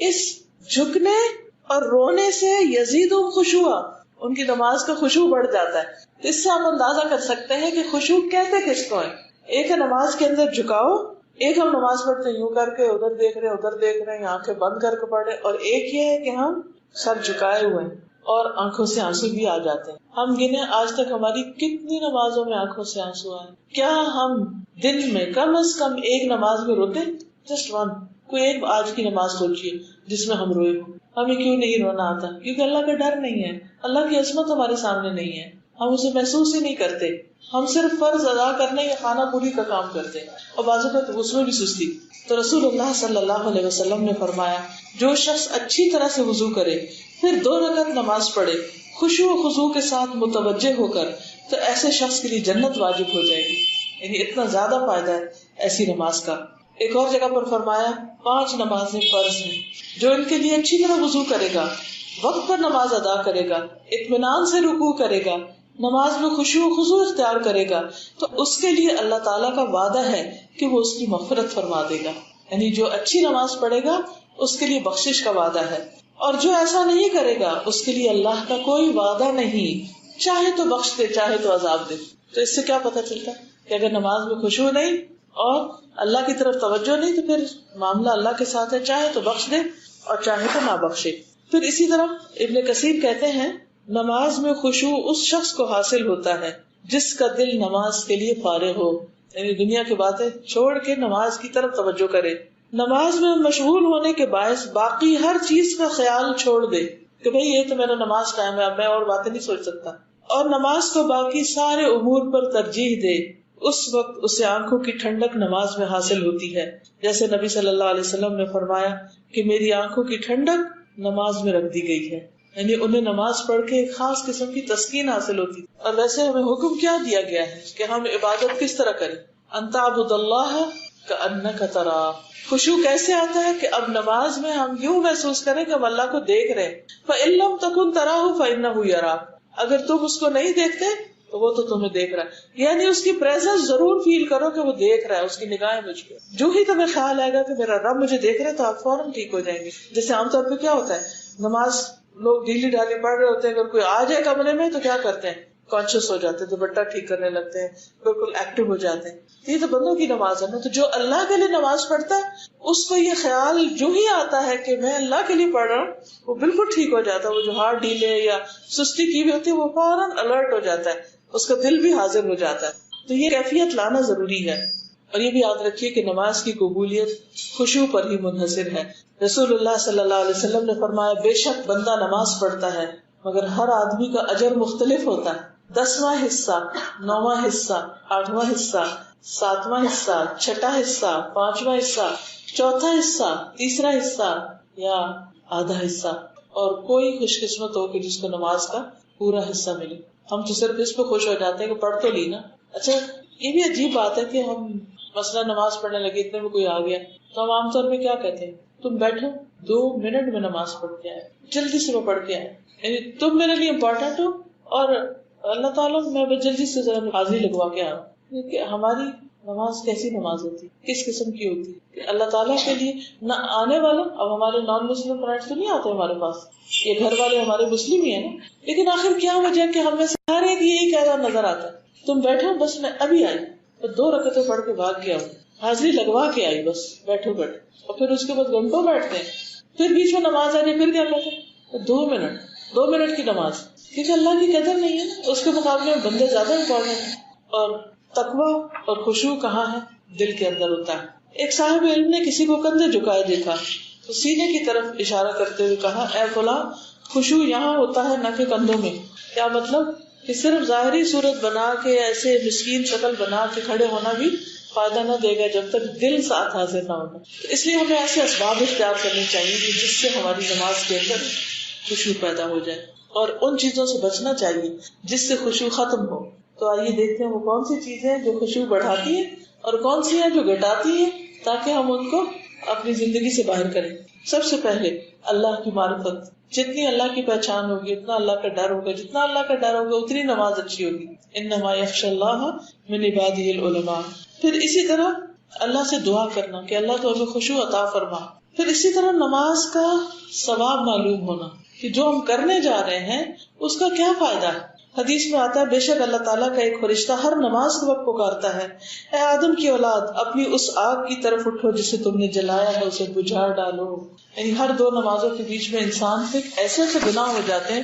اس جھکنے اور رونے سے یزیدہم خشوعا، ان کی نماز کا خشوع بڑھ جاتا ہے۔ اس سے آپ اندازہ کر سکتے ہیں کہ خشوع کہتے کس کو ہے۔ ایک ہے نماز کے اندر جھکاؤ، ایک ہم نماز پڑھتے یوں کر کے ادھر دیکھ رہے ادھر دیکھ رہے ہیں آنکھیں بند کر کے پڑھ رہے، اور ایک یہ ہے کہ ہم سر جھکائے ہوئے ہیں اور آنکھوں سے آنسو بھی آ جاتے ہیں۔ ہم گنے آج تک ہماری کتنی نمازوں میں آنکھوں سے آنسو آئے، کیا ہم دن میں کم از کم ایک نماز میں روتے؟ جسٹ ون، کوئی ایک آج کی نماز سوچیے جس میں ہم روئے ہوں۔ ہمیں کیوں نہیں رونا آتا؟ کیونکہ اللہ کا ڈر نہیں ہے، اللہ کی عظمت ہمارے سامنے نہیں ہے، ہم اسے محسوس ہی نہیں کرتے، ہم صرف فرض ادا کرنے یا خانہ پوری کا کام کرتے ہیں، اور بعض اوقات اس میں بھی سستی۔ تو رسول اللہ صلی اللہ علیہ وسلم نے فرمایا جو شخص اچھی طرح سے وضو کرے پھر 2 رکعت نماز پڑھے خشوع و خضوع کے ساتھ متوجہ ہو کر، تو ایسے شخص کے لیے جنت واجب ہو جائے گی، یعنی اتنا زیادہ فائدہ ہے ایسی نماز کا۔ ایک اور جگہ پر فرمایا 5 نمازیں فرض ہیں، جو ان کے لیے اچھی طرح وضو کرے گا، وقت پر نماز ادا کرے گا، اطمینان سے رکوع کرے گا، نماز میں خشوع و خضوع اختیار کرے گا، تو اس کے لیے اللہ تعالیٰ کا وعدہ ہے کہ وہ اس کی مغفرت فرما دے گا، یعنی جو اچھی نماز پڑھے گا اس کے لیے بخشش کا وعدہ ہے، اور جو ایسا نہیں کرے گا اس کے لیے اللہ کا کوئی وعدہ نہیں، چاہے تو بخش دے چاہے تو عذاب دے۔ تو اس سے کیا پتہ چلتا ہے کہ اگر نماز میں خشوع نہیں اور اللہ کی طرف توجہ نہیں تو پھر معاملہ اللہ کے ساتھ ہے، چاہے تو بخش دے اور چاہے تو نہ بخشے۔ پھر اسی طرح ابن کثیر کہتے ہیں نماز میں خشوع اس شخص کو حاصل ہوتا ہے جس کا دل نماز کے لیے فارغ ہو، یعنی دنیا کی باتیں چھوڑ کے نماز کی طرف توجہ کرے، نماز میں مشغول ہونے کے باعث باقی ہر چیز کا خیال چھوڑ دے کہ بھئی یہ تو میرا نماز ٹائم ہے، اب میں اور باتیں نہیں سوچ سکتا، اور نماز کو باقی سارے امور پر ترجیح دے، اس وقت اسے آنکھوں کی ٹھنڈک نماز میں حاصل ہوتی ہے، جیسے نبی صلی اللہ علیہ وسلم نے فرمایا کہ میری آنکھوں کی ٹھنڈک نماز میں رکھ دی گئی ہے، یعنی انہیں نماز پڑھ کے ایک خاص قسم کی تسکین حاصل ہوتی۔ اور ویسے ہمیں حکم کیا دیا گیا ہے کہ ہم عبادت کس طرح کریں، ان تعبد اللہ کأنک تراہ۔ خشوع کیسے آتا ہے کہ اب نماز میں ہم یوں محسوس کریں کہ ہم اللہ کو دیکھ رہے ہیں، فإن لم تکن تراہ فإنہ یراک، اگر تم اس کو نہیں دیکھتے تو وہ تو تمہیں دیکھ رہا ہے، یعنی اس کی پریزنس ضرور فیل کرو کہ وہ دیکھ رہا ہے، اس کی نگاہیں مجھ پہ۔ جو ہی تمہیں خیال آئے گا کہ میرا رب مجھے دیکھ رہا ہے تو آپ فوراً ٹھیک ہو جائیں گے۔ جیسے عام طور پہ کیا ہوتا ہے، نماز لوگ ڈھیلی ڈھالی پڑھ رہے ہوتے ہیں، اگر کوئی آ جائے کمرے میں تو کیا کرتے ہیں، کانشیس ہو جاتے ہیں، دوپٹہ ٹھیک کرنے لگتے ہیں، بالکل ایکٹیو ہو جاتے ہیں۔ یہ تو بندوں کی نماز ہے نا، تو جو اللہ کے لیے نماز پڑھتا ہے اس کو یہ خیال جو ہی آتا ہے کہ میں اللہ کے لیے پڑھ رہا ہوں، وہ بالکل ٹھیک ہو جاتا ہے۔ وہ جو ہاتھ ڈھیلے یا سستی کی ہوئی ہوتی ہے وہ فوراً الرٹ ہو جاتا ہے، اس کا دل بھی حاضر ہو جاتا ہے۔ تو یہ کیفیت لانا ضروری ہے، اور یہ بھی یاد رکھیے کہ نماز کی قبولیت خشوع پر ہی منحصر ہے۔ رسول اللہ صلی اللہ علیہ وسلم نے فرمایا بے شک بندہ نماز پڑھتا ہے مگر ہر آدمی کا اجر مختلف ہوتا ہے، 10واں حصہ، 9واں حصہ، 8واں حصہ، 7واں حصہ، 6واں حصہ، 5واں حصہ، 4تھا حصہ، 3را حصہ یا آدھا حصہ، اور کوئی خوش قسمت ہو کہ جس کو نماز کا پورا حصہ ملے۔ ہم تو صرف اس پہ خوش ہو جاتے ہیں کہ پڑھ تو لی نا۔ اچھا یہ بھی عجیب بات ہے کہ ہم مثلا نماز پڑھنے لگے، اتنے میں کوئی آ گیا تو ہم عام طور پہ کیا کہتے ہیں، تم بیٹھو 2 منٹ میں نماز پڑھ کے آئے، جلدی سے وہ پڑھ کے آئے، یعنی تم میرے لیے امپورٹنٹ ہو اور اللہ تعالیٰ میں جلدی سے ذرا حاضری لگوا کے آؤں۔ ہماری نماز کیسی نماز ہوتی، کس قسم کی ہوتی کہ اللہ تعالیٰ کے لیے نہ آنے والا، اب ہمارے نان مسلم فرینڈس تو نہیں آتے ہمارے پاس، یہ گھر والے ہمارے مسلم ہی ہیں نا، لیکن آخر کیا وجہ کہ ہم میں سے ہر ایک یہی کہنا نظر آتا ہے تم بیٹھو بس میں ابھی آئی، تو 2 رکعتیں پڑھ کے بھاگ گیا ہوں، حاضری لگوا کے آئی بس، بیٹھو بیٹھو، اور پھر اس کے بعد گھنٹوں بیٹھتے ہیں، پھر بیچ میں نماز آ جائے پھر کیا کہتے ہیں 2 منٹ کی نماز، کیونکہ اللہ کی قدر نہیں ہے نا، اس کے مقابلے میں بندے زیادہ امپورٹنٹ ہیں. اور تقویٰ اور خشوع کہاں ہے؟ دل کے اندر ہوتا ہے. ایک صاحب علم نے کسی کو کندھے جھکائے دیکھا تو سینے کی طرف اشارہ کرتے ہوئے کہا اے فلاں خشوع یہاں ہوتا ہے نہ کہ کندھوں میں. کیا مطلب کہ صرف ظاہری صورت بنا کے ایسے مسکین شکل بنا کے کھڑے ہونا بھی فائدہ نہ دے گا جب تک دل ساتھ حاضر نہ ہوگا. اس لیے ہمیں ایسے اسباب اختیار کرنے چاہیے کہ جس سے ہماری نماز کے اندر خشوع پیدا ہو جائے، اور ان چیزوں سے بچنا چاہیے جس سے خشوع ختم ہو. تو آئیے دیکھتے ہیں وہ کون سی چیزیں ہیں جو خشوع بڑھاتی ہیں اور کون سی ہیں جو گھٹاتی ہیں، تاکہ ہم ان کو اپنی زندگی سے باہر کریں. سب سے پہلے اللہ کی معرفت، جتنی اللہ کی پہچان ہوگی اتنا اللہ کا ڈر ہوگا، جتنا اللہ کا ڈر ہوگا اتنی نماز اچھی ہوگی. انما یخشی اللہ من عبادہ العلماء. پھر اسی طرح اللہ سے دعا کرنا کہ اللہ تو ہمیں خشوع عطا فرما. پھر اسی طرح نماز کا ثواب معلوم ہونا کہ جو ہم کرنے جا رہے ہیں اس کا کیا فائدہ ہے. حدیث میں آتا ہے بے شک اللہ تعالیٰ کا ایک فرشتہ ہر نماز کے وقت پکارتا ہے اے آدم کی اولاد اپنی اس آگ کی طرف اٹھو جسے تم نے جلایا ہے اسے بجھا ڈالو. یعنی ہر 2 نمازوں کے بیچ میں انسان سے ایسے ایسے گناہ ہو جاتے ہیں،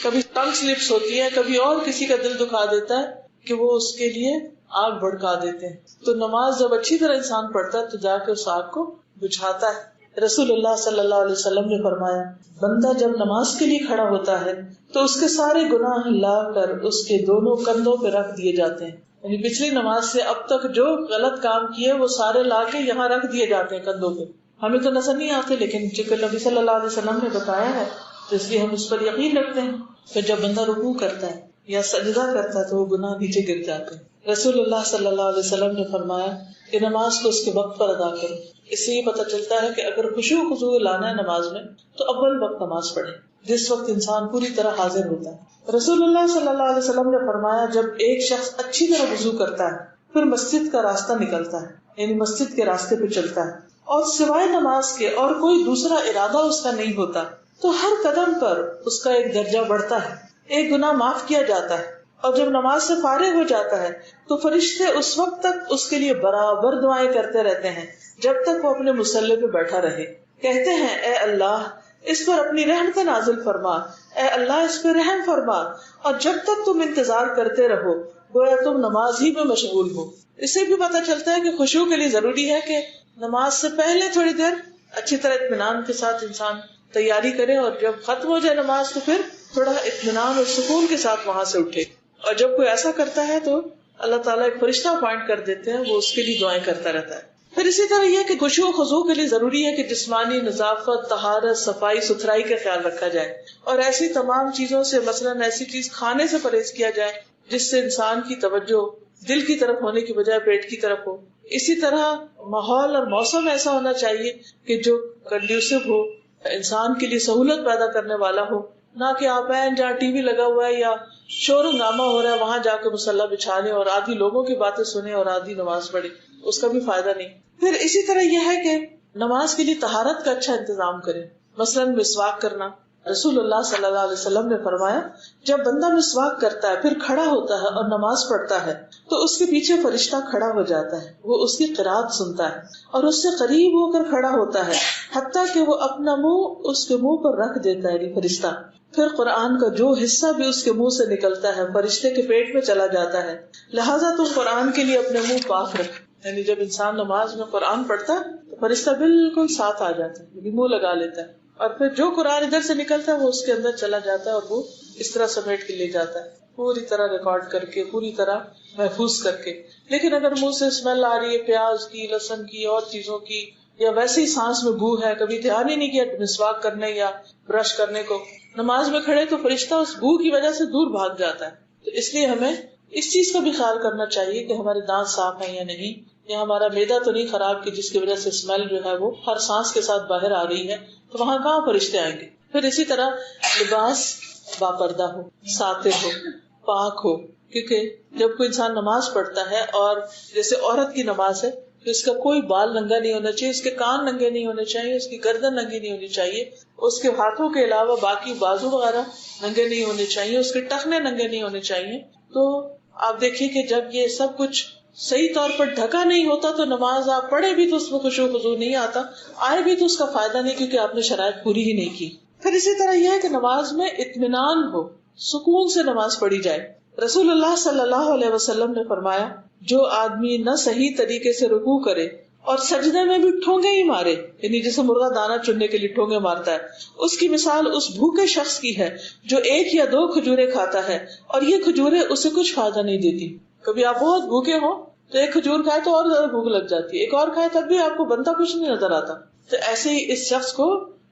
کبھی ٹنگ سلپس ہوتی ہے، کبھی اور کسی کا دل دکھا دیتا ہے کہ وہ اس کے لیے آگ بھڑکا دیتے ہیں. تو نماز جب اچھی طرح انسان پڑھتا ہے تو جا کے اس آگ کو بجھاتا ہے. رسول اللہ صلی اللہ علیہ وسلم نے فرمایا بندہ جب نماز کے لیے کھڑا ہوتا ہے تو اس کے سارے گناہ لا کر اس کے دونوں کندھوں پہ رکھ دیے جاتے ہیں. یعنی پچھلی نماز سے اب تک جو غلط کام کیے وہ سارے لا کے یہاں رکھ دیے جاتے ہیں کندھوں پہ. ہمیں تو نظر نہیں آتے لیکن چونکہ نبی صلی اللہ علیہ وسلم نے بتایا ہے تو اس لیے ہم اس پر یقین رکھتے ہیں. پھر جب بندہ رکوع کرتا ہے یا سجدہ کرتا ہے تو وہ گناہ نیچے گر جاتے ہیں. رسول اللہ صلی اللہ علیہ وسلم نے فرمایا کہ نماز کو اس کے وقت پر ادا کرو. اس سے یہ پتہ چلتا ہے کہ اگر خشوع خضوع لانا ہے نماز میں تو اول وقت نماز پڑھے جس وقت انسان پوری طرح حاضر ہوتا ہے. رسول اللہ صلی اللہ علیہ وسلم نے فرمایا جب ایک شخص اچھی طرح وضو کرتا ہے پھر مسجد کا راستہ نکلتا ہے یعنی مسجد کے راستے پہ چلتا ہے اور سوائے نماز کے اور کوئی دوسرا ارادہ اس کا نہیں ہوتا تو ہر قدم پر اس کا ایک درجہ بڑھتا ہے، ایک گناہ معاف کیا جاتا ہے. اور جب نماز سے فارغ ہو جاتا ہے تو فرشتے اس وقت تک اس کے لیے برابر دعائیں کرتے رہتے ہیں جب تک وہ اپنے مصلی پہ بیٹھا رہے. کہتے ہیں اے اللہ اس پر اپنی رحمت نازل فرما، اے اللہ اس پہ رحم فرما، اور جب تک تم انتظار کرتے رہو گویا تم نماز ہی میں مشغول ہو. اس سے بھی پتہ چلتا ہے کہ خشوع کے لیے ضروری ہے کہ نماز سے پہلے تھوڑی دیر اچھی طرح اطمینان کے ساتھ انسان تیاری کرے، اور جب ختم ہو جائے نماز تو پھر تھوڑا اطمینان اور سکون کے ساتھ وہاں سے اٹھے. اور جب کوئی ایسا کرتا ہے تو اللہ تعالیٰ ایک فرشتہ اپوائنٹ کر دیتے ہیں، وہ اس کے لیے دعائیں کرتا رہتا ہے. پھر اسی طرح یہ کہ خشوع و خضوع کے لیے ضروری ہے کہ جسمانی نظافت، طہارت، صفائی ستھرائی کا خیال رکھا جائے، اور ایسی تمام چیزوں سے مثلاً ایسی چیز کھانے سے پرہیز کیا جائے جس سے انسان کی توجہ دل کی طرف ہونے کی بجائے پیٹ کی طرف ہو. اسی طرح ماحول اور موسم ایسا ہونا چاہیے کہ جو کنڈیوسو ہو، انسان کے لیے سہولت پیدا کرنے والا ہو، نہ کہ آپ ہیں جہاں ٹی وی لگا ہوا ہے یا شور ہنگامہ ہو رہا ہے وہاں جا کے مصلی بچھا لیں اور آدھی لوگوں کی باتیں سنیں اور آدھی نماز پڑھیں، اس کا بھی فائدہ نہیں. پھر اسی طرح یہ ہے کہ نماز کے لیے طہارت کا اچھا انتظام کریں، مثلاً مسواک کرنا. رسول اللہ صلی اللہ علیہ وسلم نے فرمایا جب بندہ مسواک کرتا ہے پھر کھڑا ہوتا ہے اور نماز پڑھتا ہے تو اس کے پیچھے فرشتہ کھڑا ہو جاتا ہے، وہ اس کی قرات سنتا ہے اور اس سے قریب ہو کر کھڑا ہوتا ہے حتیٰ کہ وہ اپنا منہ اس کے منہ پر رکھ دیتا ہے یعنی فرشتہ. پھر قرآن کا جو حصہ بھی اس کے منہ سے نکلتا ہے فرشتے کے پیٹ میں چلا جاتا ہے، لہٰذا تم قرآن کے لیے اپنے منہ پاک رکھ. یعنی جب انسان نماز میں قرآن پڑھتا ہے تو فرشتہ بالکل ساتھ آ جاتا ہے، یعنی منہ لگا لیتا ہے، اور پھر جو قرآن ادھر سے نکلتا ہے وہ اس کے اندر چلا جاتا ہے اور وہ اس طرح سمیٹ کے لے جاتا ہے، پوری طرح ریکارڈ کر کے، پوری طرح محفوظ کر کے. لیکن اگر منہ سے اسمیل آ رہی ہے پیاز کی، لہسن کی اور چیزوں کی، یا ویسے ہی سانس میں بو ہے، کبھی دھیان ہی نہیں کیا مسواک کرنے یا برش کرنے کو، نماز میں کھڑے تو فرشتہ اس بو کی وجہ سے دور بھاگ جاتا ہے. تو اس لیے ہمیں اس چیز کا بھی خیال کرنا چاہیے کہ ہمارے دانت صاف ہیں یا نہیں، یا ہمارا معدہ تو نہیں خراب کہ جس کی وجہ سے اسمیل جو ہے وہ ہر سانس کے ساتھ باہر آ رہی ہے، تو وہاں کہاں فرشتے آئیں گے. پھر اسی طرح لباس باپردہ ہو، ساتر ہو، پاک ہو، کیونکہ جب کوئی انسان نماز پڑھتا ہے اور جیسے عورت کی نماز ہے تو اس کا کوئی بال ننگا نہیں ہونا چاہیے، اس کے کان ننگے نہیں ہونے چاہیے، اس کی گردن ننگی نہیں ہونی چاہیے، اس کے ہاتھوں کے علاوہ باقی بازو وغیرہ ننگے نہیں ہونے چاہیے، اس کے ٹخنے ننگے نہیں ہونے چاہیے. تو آپ دیکھیے کہ جب یہ سب کچھ صحیح طور پر ڈھکا نہیں ہوتا تو نماز آپ پڑھے بھی تو اس میں خشوع و خضوع نہیں آتا، آئے بھی تو اس کا فائدہ نہیں، کیونکہ آپ نے شرائط پوری ہی نہیں کی. پھر اسی طرح یہ ہے کہ نماز میں اطمینان ہو، سکون سے نماز پڑھی جائے. رسول اللہ صلی اللہ علیہ وسلم نے فرمایا جو آدمی نہ صحیح طریقے سے رکوع کرے اور سجدے میں بھی ٹھونگے ہی مارے، یعنی جیسے مرغا دانہ چننے کے لیے ٹھونگے مارتا ہے، اس کی مثال اس بھوکے شخص کی ہے جو 1 یا 2 کھجوریں کھاتا ہے اور یہ کھجوریں اسے کچھ فائدہ نہیں دیتی. کبھی آپ بہت بھوکے ہو تو 1 کھجور کھائے تو اور زیادہ بھوک لگ جاتی ہے، ایک اور کھائے تب بھی آپ کو بنتا کچھ نہیں نظر آتا. تو ایسے ہی اس شخص کو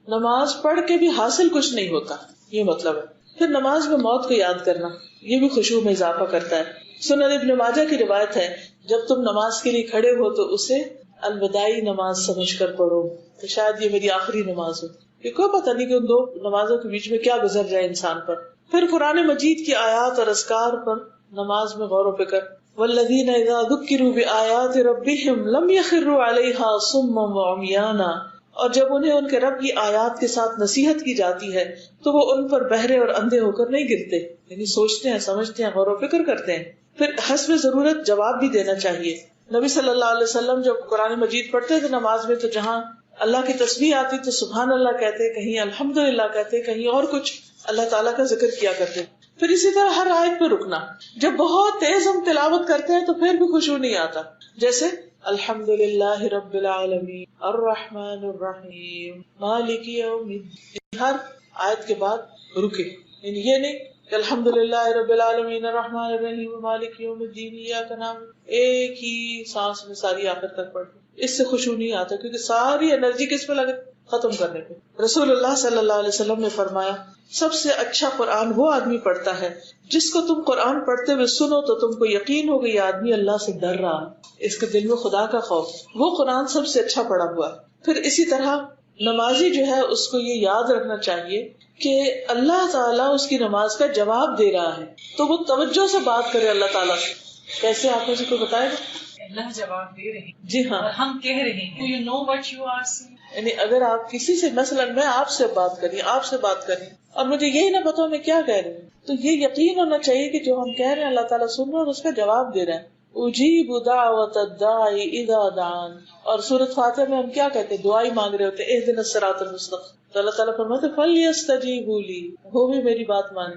نماز پڑھ کے بھی حاصل کچھ نہیں ہوتا، یہ مطلب ہے. پھر نماز میں موت کو یاد کرنا، یہ بھی خشوع میں اضافہ کرتا ہے. سنن ابن ماجہ کی روایت ہے جب تم نماز کے لیے کھڑے ہو تو اسے الوداعی نماز سمجھ کر پڑھو، تو شاید یہ میری آخری نماز ہو. یہ کوئی پتہ نہیں کہ ان 2 نمازوں کے بیچ میں کیا گزر جائے انسان پر. پھر قرآن مجید کی آیات اور اذکار پر نماز میں غور و فکر. والذین اذا ذکروا بآیات ربہم لم یخروا علیہا صما وعمیانا، اور جب انہیں ان کے رب کی آیات کے ساتھ نصیحت کی جاتی ہے تو وہ ان پر بہرے اور اندھے ہو کر نہیں گرتے، یعنی سوچتے ہیں، سمجھتے ہیں، غور و فکر کرتے ہیں. پھر حسب ضرورت جواب بھی دینا چاہیے. نبی صلی اللہ علیہ وسلم جب قرآن مجید پڑھتے تھے نماز میں تو جہاں اللہ کی تسبیح آتی تو سبحان اللہ کہتے، کہیں الحمدللہ کہتے، کہیں اور کچھ اللہ تعالیٰ کا ذکر کیا کرتے. پھر اسی طرح ہر آیت پہ رکنا. جب بہت تیز ہم تلاوت کرتے ہیں تو پھر بھی خشوع نہیں آتا، جیسے الحمدللہ رب العالمین الرحمن الرحیم مالک یوم الدین، ہر آیت کے بعد رکے، یعنی یہ نہیں کہ الحمدللہ رب العالمین الرحمن الرحیم مالک یوم الدین ایاک نعبد ایک ہی سانس میں ساری آخر تک پڑھ. اس سے خشوع نہیں آتا کیونکہ ساری انرجی کس پہ لگے؟ ختم کرنے پہ. رسول اللہ صلی اللہ علیہ وسلم نے فرمایا سب سے اچھا قرآن وہ آدمی پڑھتا ہے جس کو تم قرآن پڑھتے ہوئے سنو تو تم کو یقین ہو کہ یہ آدمی اللہ سے ڈر رہا، اس کے دل میں خدا کا خوف، وہ قرآن سب سے اچھا پڑھا ہوا. پھر اسی طرح نمازی جو ہے اس کو یہ یاد رکھنا چاہیے کہ اللہ تعالیٰ اس کی نماز کا جواب دے رہا ہے تو وہ توجہ سے بات کرے اللہ تعالیٰ سے. کیسے آپ مجھے کو بتائے گا؟ اللہ جواب دے رہے ہیں، جی ہاں، اور ہم کہہ رہے ہیں you know what you are saying. یعنی اگر آپ کسی سے مثلا میں آپ سے بات کری، آپ سے بات کری اور مجھے یہی نہ پتا میں کیا کہہ رہی ہوں، تو یہ یقین ہونا چاہیے کہ جو ہم کہہ رہے ہیں اللہ تعالیٰ سن رہا ہے اور اس کا جواب دے رہا ہے. اجیب دعوت الداعی اذا دعان. اور سورۃ فاتحہ میں ہم کیا کہتے ہیں؟ دعائی مانگ رہے ہوتے اہدنا الصراط المستقیم، تو اللہ تعالیٰ فرماتے فلیستجیبوا لی، وہ بھی میری بات مانے،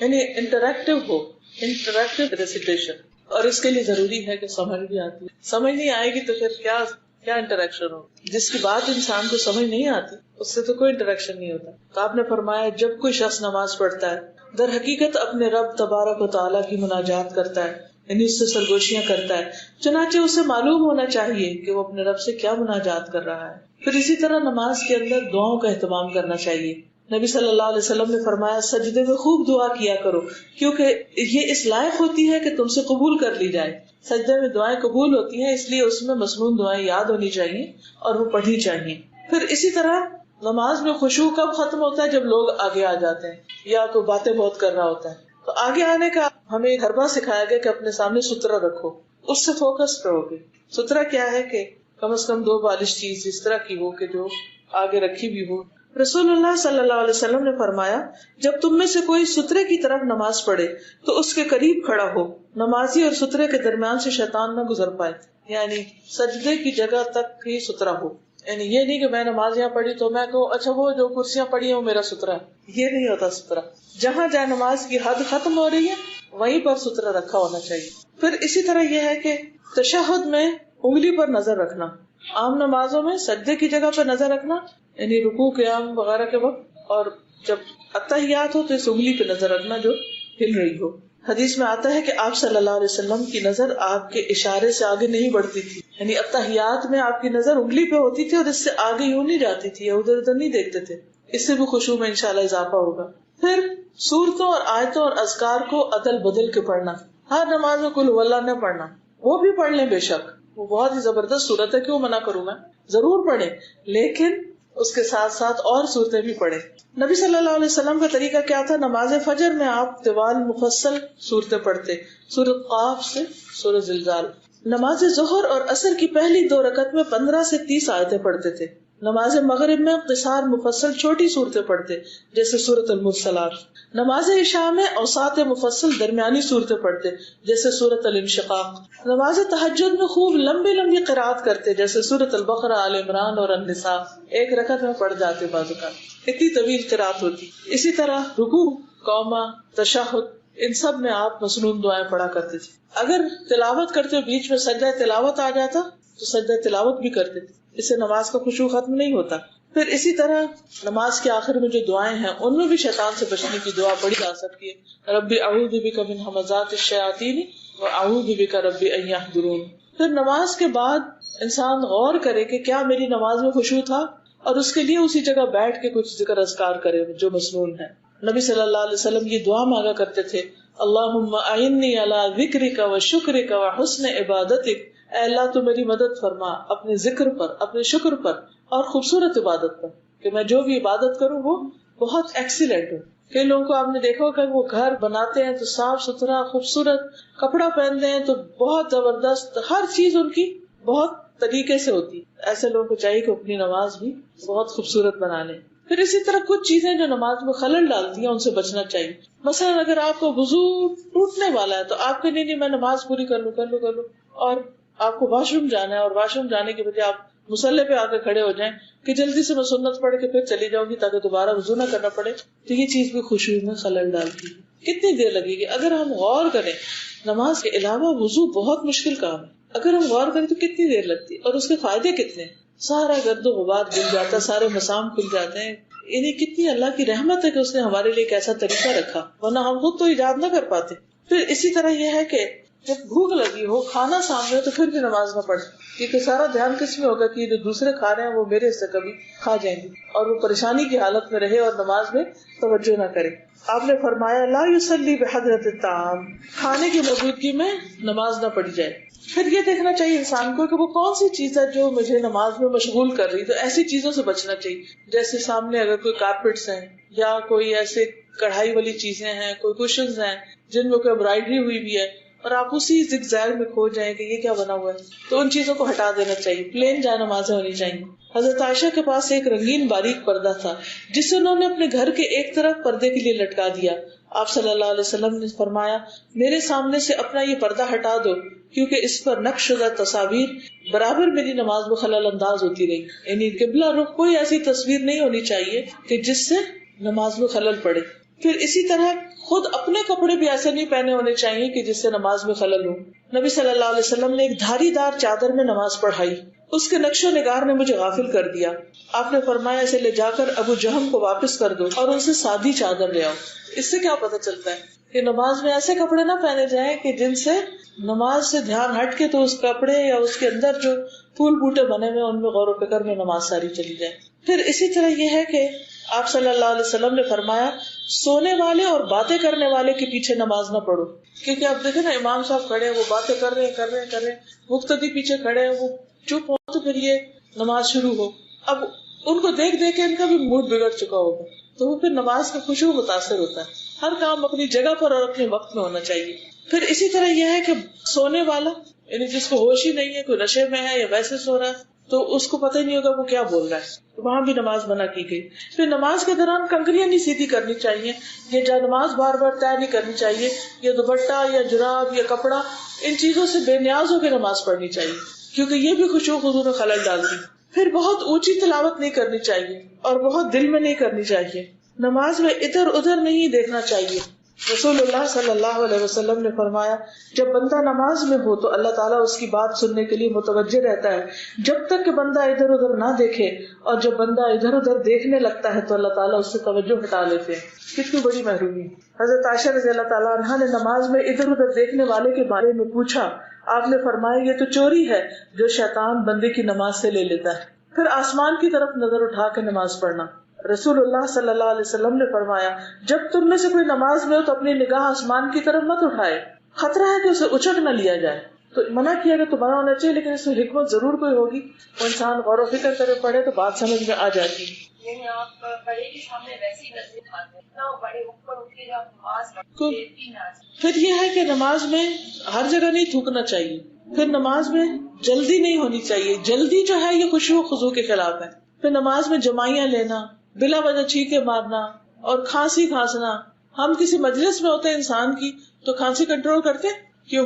یعنی انٹریکٹیو ہو، انٹریکٹیو ریسیٹیشن. اور اس کے لیے ضروری ہے کہ سمجھ بھی آتی ہے. سمجھ نہیں آئے گی تو پھر کیا انٹریکشن ہو؟ جس کی بات انسان کو سمجھ نہیں آتی اس سے تو کوئی انٹریکشن نہیں ہوتا. تو آپ نے فرمایا جب کوئی شخص نماز پڑھتا ہے در حقیقت اپنے رب تبارک و تعالیٰ کی مناجات کرتا ہے، یعنی اس سے سرگوشیاں کرتا ہے، چنانچہ اسے معلوم ہونا چاہیے کہ وہ اپنے رب سے کیا مناجات کر رہا ہے. پھر اسی طرح نماز کے اندر دعاؤں کا اہتمام کرنا چاہیے. نبی صلی اللہ علیہ وسلم نے فرمایا سجدے میں خوب دعا کیا کرو کیونکہ یہ اس لائق ہوتی ہے کہ تم سے قبول کر لی جائے. سجدے میں دعائیں قبول ہوتی ہیں، اس لیے اس میں مسنون دعائیں یاد ہونی چاہیے اور وہ پڑھنی چاہیے. پھر اسی طرح نماز میں خشوع کب ختم ہوتا ہے؟ جب لوگ آگے آ جاتے ہیں یا کوئی باتیں بہت کر رہا ہوتا ہے. تو آگے آنے کا ہمیں ایک حربہ سکھایا گیا کہ اپنے سامنے سترہ رکھو، اس سے فوکس رہو گے. سترہ کیا ہے کہ کم از کم 2 بالش چیز اس طرح کی ہو کہ جو آگے رکھی بھی ہو. رسول اللہ صلی اللہ علیہ وسلم نے فرمایا جب تم میں سے کوئی سترے کی طرف نماز پڑھے تو اس کے قریب کھڑا ہو، نمازی اور سترے کے درمیان سے شیطان نہ گزر پائے. یعنی سجدے کی جگہ تک ہی سترا ہو، یعنی یہ نہیں کہ میں نماز یہاں پڑھی تو میں کہوں اچھا وہ جو کرسیاں پڑھی ہیں وہ میرا سترا ہے. یہ نہیں ہوتا سترا. جہاں جہاں نماز کی حد ختم ہو رہی ہے وہیں پر سترا رکھا ہونا چاہیے. پھر اسی طرح یہ ہے کہ تشہد میں انگلی پر نظر رکھنا. عام نمازوں میں سجدے کی جگہ پر نظر رکھنا یعنی رکوع قیام وغیرہ کے وقت، اور جب اتحیات ہو تو اس انگلی پہ نظر رکھنا جو ہل رہی ہو. حدیث میں آتا ہے کہ آپ صلی اللہ علیہ وسلم کی نظر آپ کے اشارے سے آگے نہیں بڑھتی تھی، یعنی اتحیات میں آپ کی نظر انگلی پہ ہوتی تھی اور اس سے آگے یوں نہیں جاتی تھی یا ادھر ادھر نہیں دیکھتے تھے. اس سے بھی خشوع میں انشاءاللہ اضافہ ہوگا. پھر سورتوں اور آیتوں اور اذکار کو عدل بدل کے پڑھنا. ہر نماز میں قل هو اللہ نہ پڑھنا، وہ بھی پڑھ لیں بے شک، وہ بہت ہی زبردست صورت ہے، کیوں منع کروں میں، ضرور پڑھیں، لیکن اس کے ساتھ ساتھ اور صورتیں بھی پڑھیں. نبی صلی اللہ علیہ وسلم کا طریقہ کیا تھا؟ نماز فجر میں آپ طوال مفصل صورتیں پڑھتے، سورۃ قاف سے سورۃ زلزال. نماز ظہر اور عصر کی پہلی 2 رکعت میں 15 سے 30 آیتیں پڑھتے تھے. نماز مغرب میں قصار مفصل چھوٹی صورتیں پڑھتے جیسے سورۃ المرسلات. نماز عشاء میں اوساط مفصل درمیانی صورتیں پڑھتے جیسے سورۃ الانشقاق. نماز تہجد میں خوب لمبی لمبی قرات کرتے جیسے سورۃ البقرہ، آل عمران اور النساء. 1 رکعت میں پڑھ جاتے بعض اوقات، اتنی طویل قرات ہوتی. اسی طرح رکوع، قوما، تشہد، ان سب میں آپ مسنون دعائیں پڑھا کرتے تھے. اگر تلاوت کرتے بیچ میں سجدہ تلاوت آ جاتا تو سجدہ تلاوت بھی کرتے تھے، اس سے نماز کا خشوع ختم نہیں ہوتا. پھر اسی طرح نماز کے آخر میں جو دعائیں ہیں ان میں بھی شیطان سے بچنے کی دعا پڑھی جا سکتی ہے. رب اعوذ بک من ھمزات الشیاطین واعوذ بک رب ان یحضرون. پھر نماز کے بعد انسان غور کرے کہ کیا میری نماز میں خشوع تھا، اور اس کے لیے اسی جگہ بیٹھ کے کچھ ذکر اذکار کرے جو مسنون ہے. نبی صلی اللہ علیہ وسلم یہ دعا مانگا کرتے تھے، اللہم اعنی علی ذکرک و شکرک و حسن عبادتک. اے اللہ تو میری مدد فرما اپنے ذکر پر، اپنے شکر پر اور خوبصورت عبادت پر، کہ میں جو بھی عبادت کروں وہ بہت ایکسیلنٹ ہو. کئی لوگوں کو آپ نے دیکھا کہ وہ گھر بناتے ہیں تو صاف ستھرا خوبصورت، کپڑا پہنتے ہیں تو بہت زبردست، ہر چیز ان کی بہت طریقے سے ہوتی. ایسے لوگوں کو چاہیے کہ اپنی نماز بھی بہت خوبصورت بنا لیں. پھر اسی طرح کچھ چیزیں جو نماز میں خلل ڈالتی ہیں ان سے بچنا چاہیے. مثلا اگر آپ کو وضو ٹوٹنے والا ہے تو آپ کے نہیں میں نماز پوری کر لوں، اور آپ کو واش روم جانا ہے اور واش روم جانے کے بجائے آپ مصلی پہ آ کے کھڑے ہو جائیں کہ جلدی سے میں سنت پڑھ کے پھر چلی جاؤں گی تاکہ دوبارہ وضو نہ کرنا پڑے، تو یہ چیز بھی خشوع میں خلل ڈالتی ہے. کتنی دیر لگے گی؟ اگر ہم غور کریں، نماز کے علاوہ وضو بہت مشکل کام ہے. اگر ہم غور کریں تو کتنی دیر لگتی ہے، اور اس کے فائدے کتنے ہیں. سارا گرد و غبار دل جاتا، سارے مسام کھل جاتے ہیں. یعنی کتنی اللہ کی رحمت ہے کہ اس نے ہمارے لیے ایک ایسا طریقہ رکھا، ورنہ ہم خود تو ایجاد نہ کر پاتے. پھر اسی طرح یہ ہے کہ جب بھوک لگی ہو، کھانا سامنے ہو، تو پھر بھی نماز نہ پڑھے، کیونکہ سارا دھیان کس میں ہوگا کہ جو دوسرے کھا رہے ہیں وہ میرے سے کبھی کھا جائیں گے، اور وہ پریشانی کی حالت میں رہے اور نماز میں توجہ نہ کرے. آپ نے فرمایا لا یصلی بحضرۃ الطعام، کھانے کی موجودگی میں نماز نہ پڑھی جائے. پھر یہ دیکھنا چاہیے انسان کو کہ وہ کون سی چیز ہے جو مجھے نماز میں مشغول کر رہی، تو ایسی چیزوں سے بچنا چاہیے. جیسے سامنے اگر کوئی کارپیٹس ہیں یا کوئی ایسے کڑھائی والی چیزیں ہیں، کوئی کوشنز ہیں جن میں کوئی امبرائڈری ہوئی بھی ہے، اور آپ اسی زگزیگ میں کھو جائیں کہ یہ کیا بنا ہوا ہے، تو ان چیزوں کو ہٹا دینا چاہیے. پلین جائے نمازیں ہونی چاہیے. حضرت عائشہ کے پاس ایک رنگین باریک پردہ تھا جسے انہوں نے اپنے گھر کے ایک طرف پردے کے لیے لٹکا دیا. آپ صلی اللہ علیہ وسلم نے فرمایا، میرے سامنے سے اپنا یہ پردہ ہٹا دو، کیونکہ اس پر نقش شدہ تصاویر برابر میری نماز میں خلل انداز ہوتی رہی. یعنی قبلہ رخ کوئی ایسی تصویر نہیں ہونی چاہیے کہ جس سے نماز میں خلل پڑے. پھر اسی طرح خود اپنے کپڑے بھی ایسے نہیں پہنے ہونے چاہیے کہ جس سے نماز میں خلل ہو. نبی صلی اللہ علیہ وسلم نے ایک دھاری دار چادر میں نماز پڑھائی، اس کے نقش و نگار نے مجھے غافل کر دیا. آپ نے فرمایا اسے لے جا کر ابو جہم کو واپس کر دو اور ان سے سادی چادر لے آؤ. اس سے کیا پتہ چلتا ہے کہ نماز میں ایسے کپڑے نہ پہنے جائیں کہ جن سے نماز سے دھیان ہٹ کے تو اس کپڑے یا اس کے اندر جو پھول بوٹے بنے ہوئے ان میں غور و فکر میں نماز ساری چلی جائے. پھر اسی طرح یہ ہے کہ آپ صلی اللہ علیہ وسلم نے فرمایا سونے والے اور باتیں کرنے والے کے پیچھے نماز نہ پڑھو. کیونکہ آپ دیکھیں نا، امام صاحب کھڑے ہیں، وہ باتیں کر رہے ہیں، مقتدی پیچھے کھڑے ہیں، وہ چپ ہو تو پھر یہ نماز شروع ہو. اب ان کو دیکھ دیکھ کے ان کا بھی موڈ بگڑ چکا ہوگا، تو وہ پھر نماز کا خشوع متاثر ہوتا ہے. ہر کام اپنی جگہ پر اور اپنے وقت میں ہونا چاہیے. پھر اسی طرح یہ ہے کہ سونے والا، یعنی جس کو ہوش ہی نہیں ہے، کوئی نشے میں ہے یا ویسے سو رہا ہے، تو اس کو پتہ ہی نہیں ہوگا وہ کیا بول رہا ہے، تو وہاں بھی نماز منع کی گئی. پھر نماز کے دوران کنکریاں نہیں سیدھی کرنی چاہیے، یہ جا نماز بار بار طے نہیں کرنی چاہیے، یا دوپٹہ یا جراب یا کپڑا، ان چیزوں سے بے نیاز ہو کے نماز پڑھنی چاہیے، کیونکہ یہ بھی خشوع و خضوع میں خلل ڈالتی. پھر بہت اونچی تلاوت نہیں کرنی چاہیے اور بہت دل میں نہیں کرنی چاہیے. نماز میں ادھر ادھر نہیں دیکھنا چاہیے. رسول اللہ صلی اللہ علیہ وسلم نے فرمایا جب بندہ نماز میں ہو تو اللہ تعالیٰ اس کی بات سننے کے لیے متوجہ رہتا ہے جب تک کہ بندہ ادھر ادھر نہ دیکھے، اور جب بندہ ادھر ادھر دیکھنے لگتا ہے تو اللہ تعالیٰ اس سے توجہ ہٹا لیتے ہیں. کتنی بڑی محرومی. حضرت عائشہ رضی اللہ تعالیٰ عنہا نے نماز میں ادھر ادھر دیکھنے والے کے بارے میں پوچھا. آپ نے فرمایا یہ تو چوری ہے جو شیطان بندے کی نماز سے لے لیتا ہے. پھر آسمان کی طرف نظر اٹھا کے نماز پڑھنا. رسول اللہ صلی اللہ علیہ وسلم نے فرمایا جب تم میں سے کوئی نماز میں ہو تو اپنی نگاہ آسمان کی طرف مت اٹھائے، خطرہ ہے کہ اسے اچک نہ لیا جائے. تو منع کیا گیا تو منع ہونا چاہیے، لیکن اس میں حکمت ضرور کوئی ہوگی، وہ انسان غور و فکر کرے پڑھے تو بات سمجھ میں آ جاتی ہے. یعنی آپ بڑے کے سامنے ویسی نظریں کھاتے ہیں نا، بڑے اوپر اٹھ کے جب نماز پھر یہ ہے کہ نماز میں ہر جگہ نہیں تھوکنا چاہیے. پھر نماز میں جلدی نہیں ہونی چاہیے، جلدی جو ہے یہ خشوع و خضوع کے خلاف ہے. پھر نماز میں جمائیاں لینا، بلا وجہ چھینکے مارنا اور کھانسی کھانسنا. ہم کسی مجلس میں ہوتے ہیں انسان کی تو کھانسی کنٹرول کرتے کیوں؟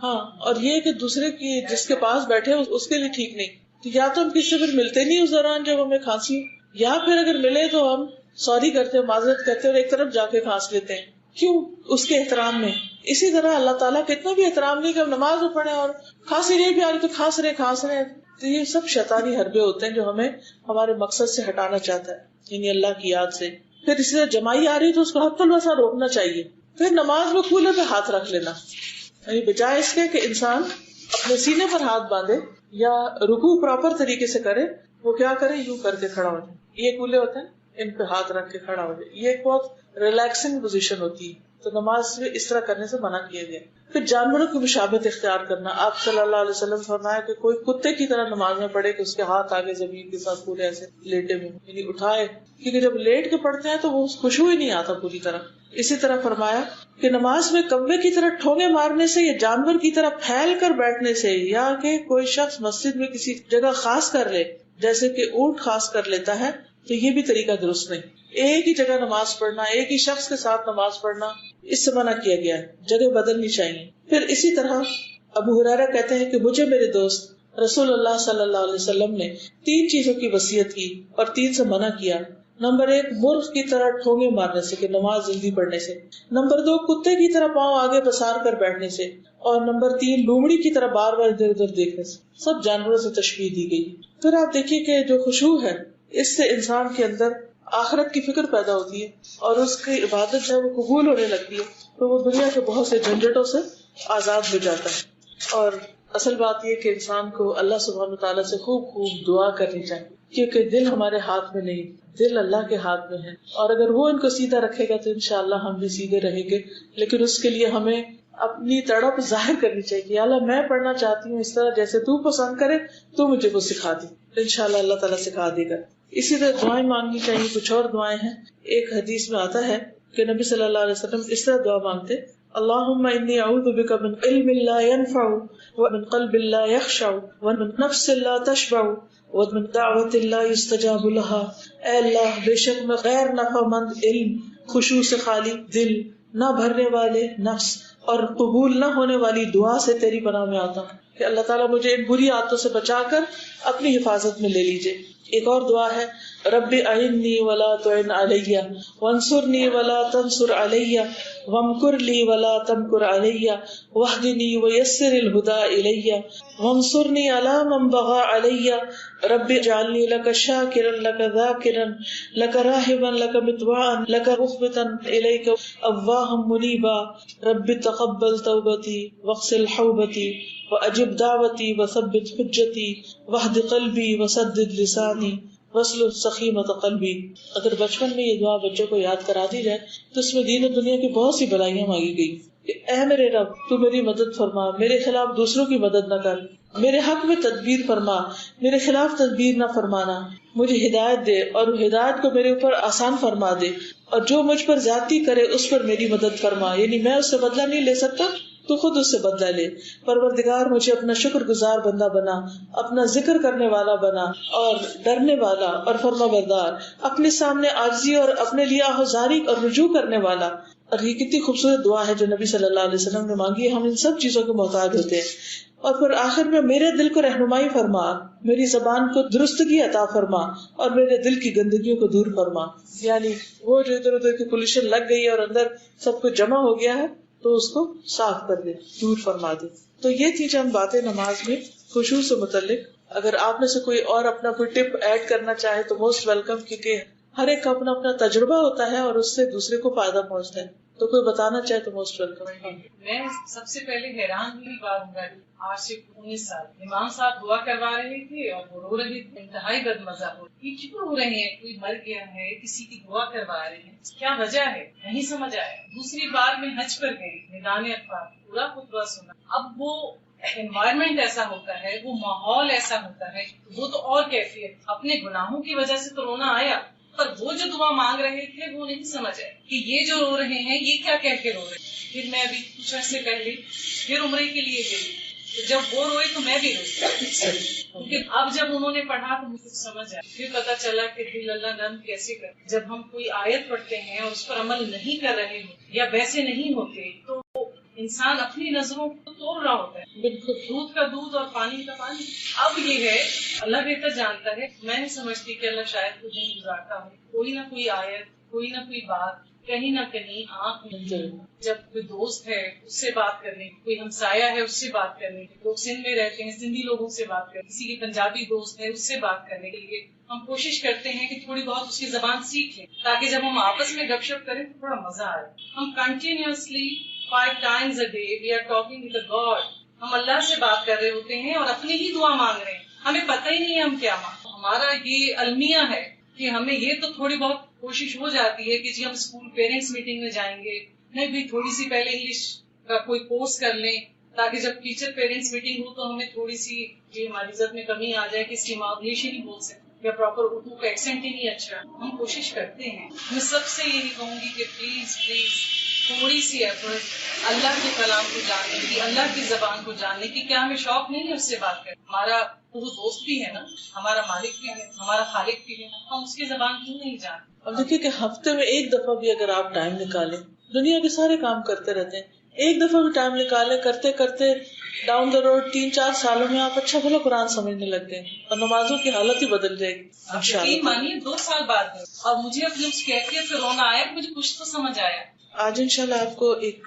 ہاں، اور یہ کہ دوسرے کی جس کے پاس بیٹھے اس کے لیے ٹھیک نہیں. تو یا تو ہم کسی سے پھر ملتے نہیں اس دوران جب ہمیں کھانسی ہو، یا پھر اگر ملے تو ہم سوری کرتے ہیں، معذرت کرتے ہیں اور ایک طرف جا کے کھانس لیتے ہیں. کیوں؟ اس کے احترام میں. اسی طرح اللہ تعالیٰ کا اتنا بھی احترام نہیں کہ ہم نماز میں پڑھیں اور کھانسی نہیں بھی آ رہی تو کھانس رہے. تو یہ سب شیطانی حربے ہوتے ہیں جو ہمیں ہمارے مقصد سے ہٹانا چاہتا ہے، یعنی اللہ کی یاد سے. پھر اسی طرح جمائی آ رہی تو اس کو حق الوسع روکنا چاہیے. پھر نماز میں کولے پہ ہاتھ رکھ لینا، یعنی بجائے اس کے کہ انسان اپنے سینے پر ہاتھ باندھے یا رکوع پراپر طریقے سے کرے، وہ کیا کرے، یوں کر کے کھڑا ہو جائے. یہ کولے ہوتے ہیں، ان پہ ہاتھ رکھ کے کھڑا ہو جائے. یہ ایک بہت ریلیکسنگ پوزیشن ہوتی ہے، تو نماز میں اس طرح کرنے سے منع کیا گیا. پھر جانوروں کی مشابہت اختیار کرنا. آپ صلی اللہ علیہ وسلم فرمایا کہ کوئی کتے کی طرح نماز میں پڑھے کہ اس کے ہاتھ آگے زمین کے ساتھ پورے ایسے لیٹے ہوئے، یعنی اٹھائے، کیونکہ جب لیٹ کے پڑھتے ہیں تو وہ خشوع ہی نہیں آتا پوری طرح. اسی طرح فرمایا کہ نماز میں کوے کی طرح ٹھونگے مارنے سے یا جانور کی طرح پھیل کر بیٹھنے سے، یا کہ کوئی شخص مسجد میں کسی جگہ خاص کر لے جیسے کہ اونٹ خاص کر لیتا ہے، تو یہ بھی طریقہ درست نہیں. ایک ہی جگہ نماز پڑھنا، ایک ہی شخص کے ساتھ نماز پڑھنا، اس سے منع کیا گیا ہے. جگہ بدلنی چاہیے. پھر اسی طرح ابو ہریرہ کہتے ہیں کہ مجھے میرے دوست رسول اللہ صلی اللہ علیہ وسلم نے 3 چیزوں کی وصیت کی اور 3 سے منع کیا. نمبر 1 مرغ کی طرح ٹھونگے مارنے سے کہ نماز جلدی پڑھنے سے. نمبر 2 کتے کی طرح پاؤں آگے پسار کر بیٹھنے سے. اور نمبر 3 لومڑی کی طرح بار بار ادھر ادھر دیکھنے سے. سب جانوروں سے تشبیہ دی گئی. پھر آپ دیکھیے کہ جو خشوع ہے اس سے انسان کے اندر آخرت کی فکر پیدا ہوتی ہے اور اس کی عبادت جب وہ قبول ہونے لگتی ہے تو وہ دنیا کے بہت سے جھنجھٹوں سے آزاد ہو جاتا ہے. اور اصل بات یہ کہ انسان کو اللہ سبحانہ وتعالیٰ سے خوب خوب دعا کرنی چاہیے، کیونکہ دل ہمارے ہاتھ میں نہیں، دل اللہ کے ہاتھ میں ہے. اور اگر وہ ان کو سیدھا رکھے گا تو انشاءاللہ ہم بھی سیدھے رہیں گے. لیکن اس کے لیے ہمیں اپنی تڑپ ظاہر کرنی چاہیے کہ اللہ میں پڑھنا چاہتی ہوں اس طرح جیسے تو پسند کرے، تو مجھے وہ سکھا دی. انشاءاللہ اللہ تعالیٰ سکھا دے گا. اسی طرح دعائیں مانگنی چاہیے. کچھ اور دعائیں ہیں. ایک حدیث میں آتا ہے کہ نبی صلی اللہ علیہ وسلم اس طرح دعا مانگتے: اللہم انی اعوذ بک من علم لا ينفع ومن قلب لا يخشع ومن نفس لا تشبع ومن دعوت لا يستجاب لها. اے اللہ، بے شک میں غیر نفع مند علم، خشوع سے خالی دل، نہ بھرنے والے نفس اور قبول نہ ہونے والی دعا سے تیری پناہ میں آتا ہوں کہ اللہ تعالیٰ مجھے ان بری عادتوں سے بچا کر اپنی حفاظت میں لے لیجئے. ایک اور دعا ہے: رب اعنی ولا تعن علی وانصرنی ولا تنصر علی وامکر لی ولا تمکر علی واہدنی ویسر الہدی الی وانصرنی علی من بغی علی رب اجعلنی لک شاکرا لک ذاکرا لک راہبا لک مطواعا لک مخبتا الیک اواہا منیبا رب تقبل توبتی واغسل حوبتی واجب دعوتی وثبت حجتی واہد قلبی وسدد لسانی وصل سخیمت قلبی. اگر بچپن میں یہ دعا بچوں کو یاد کرا دی جائے تو اس میں دین و دنیا کی بہت سی بلائیاں مانگی گئی کہ اے میرے رب، تو میری مدد فرما، میرے خلاف دوسروں کی مدد نہ کر، میرے حق میں تدبیر فرما، میرے خلاف تدبیر نہ فرمانا، مجھے ہدایت دے اور ہدایت کو میرے اوپر آسان فرما دے، اور جو مجھ پر زیادتی کرے اس پر میری مدد فرما. یعنی میں اس سے بدلہ نہیں لے سکتا، تو خود اس سے بدلہ لے. پروردگار مجھے اپنا شکر گزار بندہ بنا، اپنا ذکر کرنے والا بنا اور ڈرنے والا اور فرما بردار، اپنے سامنے عاجزی اور اپنے لیے آہذاری اور رجوع کرنے والا. اور یہ کتنی خوبصورت دعا ہے جو نبی صلی اللہ علیہ وسلم نے مانگی ہے. ہم ان سب چیزوں کے محتاج ہوتے ہیں. اور پھر آخر میں میرے دل کو رہنمائی فرما، میری زبان کو درستگی عطا فرما اور میرے دل کی گندگیوں کو دور فرما. یعنی وہ جو ادھر ادھر کی پولیشن لگ گئی ہے اور اندر سب کچھ جمع ہو گیا ہے تو اس کو صاف کر دے، دور فرما دے. تو یہ تھی چند باتیں نماز میں خشوع سے متعلق. اگر آپ میں سے کوئی اور اپنا کوئی ٹپ ایڈ کرنا چاہے تو موسٹ ویلکم، کیونکہ ہر ایک کا اپنا اپنا تجربہ ہوتا ہے اور اس سے دوسرے کو فائدہ پہنچتا ہے. تو کوئی بتانا چاہے تو موسٹ ویلکم. میں سب سے پہلے حیران ہوئی بات گاڑی آج سے 19 سال امام صاحب دعا کروا رہے تھے اور وہ رو رہے تھے. انتہائی بد مزہ ہو یہ کیوں رو رہے ہیں؟ کوئی مر گیا ہے، کسی کی دعا کروا رہے ہیں، کیا وجہ ہے؟ نہیں سمجھ آیا. دوسری بار میں حج پر گئی، میدان عرفات پورا خطبہ سنا. اب وہ انوائرمنٹ ایسا ہوتا ہے، وہ ماحول ایسا ہوتا ہے، وہ تو اور کیفیت. اپنے گناہوں کی وجہ سے تو رونا آیا، پر وہ جو دعا مانگ رہے تھے وہ نہیں سمجھ آئے کہ یہ جو رو رہے ہیں یہ کیا کہہ کے رو رہے ہیں. پھر میں ابھی کچھ عرصے پہلے پھر عمرے کے لیے گئی، تو جب وہ روئے تو میں بھی روئی، کیونکہ اب جب انہوں نے پڑھا تو مجھے سمجھ آیا. پھر پتا چلا کہ دل اللہ نرم کیسے کر. جب ہم کوئی آیت پڑھتے ہیں اور اس پر عمل نہیں کر رہے ہوتے یا ویسے نہیں ہوتے تو انسان اپنی نظروں کو توڑ رہا ہوتا ہے. بالکل دودھ کا دودھ اور پانی کا پانی. اب یہ ہے اللہ بہتر جانتا ہے. میں نہیں سمجھتی کہ اللہ شاید کچھ نہیں گزارتا ہوں. کوئی نہ کوئی آیت، کوئی نہ کوئی بات، کہیں نہ کہیں آنکھ میں. جب کوئی دوست ہے اس سے بات کرنے، کوئی ہمسایہ ہے اس سے بات کرنے، لوگ سندھ میں رہتے ہیں سندھی لوگوں سے بات کرنے، کسی کے پنجابی دوست ہے اس سے بات کرنے کے لیے ہم کوشش کرتے ہیں کہ تھوڑی بہت اس کی زبان سیکھ لیں تاکہ جب ہم آپس میں گپ شپ کریں تو تھوڑا مزہ آئے. ہم continuously 5 times a day we are talking with God. ہم اللہ سے بات کر رہے ہوتے ہیں اور اپنی ہی دعا مانگ رہے ہیں. ہمیں پتہ ہی نہیں ہے ہم کیا مانگ. ہمارا یہ المیہ ہے کہ ہمیں یہ تو تھوڑی بہت کوشش ہو جاتی ہے کہ جی ہم اسکول پیرنٹس میٹنگ میں جائیں گے، نہیں بھی تھوڑی سی پہلے انگلش کا کوئی کورس کر لیں تاکہ جب ٹیچر پیرنٹس میٹنگ ہو تو ہمیں تھوڑی سی یہ ہماری عزت میں کمی آ جائے کہ اس کی ماں انگلش ہی نہیں بول سکتی یا پراپر اردو کا ایکسنٹ ہی نہیں اچھا. ہم کوشش کرتے ہیں. میں سب سے یہی کہوں گی کہ پلیز تھوڑی سی ایفرٹ اللہ کے کلام کو جاننے کی، اللہ کی زبان کو جاننے کی. کیا ہمیں شوق نہیں ہے اس سے بات کریں؟ ہمارا وہ دوست بھی ہے نا، ہمارا مالک بھی ہے، ہمارا خالق بھی ہے، ہم اس کی زبان کیوں نہیں جانتے؟ اب دیکھیے کہ ہفتے میں ایک دفعہ بھی اگر آپ ٹائم نکالیں، دنیا کے سارے کام کرتے رہتے ہیں، ایک دفعہ بھی ٹائم نکالیں، کرتے کرتے ڈاؤن دا روڈ 3-4 سالوں میں آپ اچھا بھلا قرآن سمجھنے لگتے ہیں اور نمازوں کی حالت ہی بدل جائے گی انشاءاللہ. مانیے 2 سال بعد اور مجھے اپنی اس کیفیت سے رونا آیا کہ مجھے کچھ تو سمجھ آیا. آج انشاءاللہ آپ کو ایک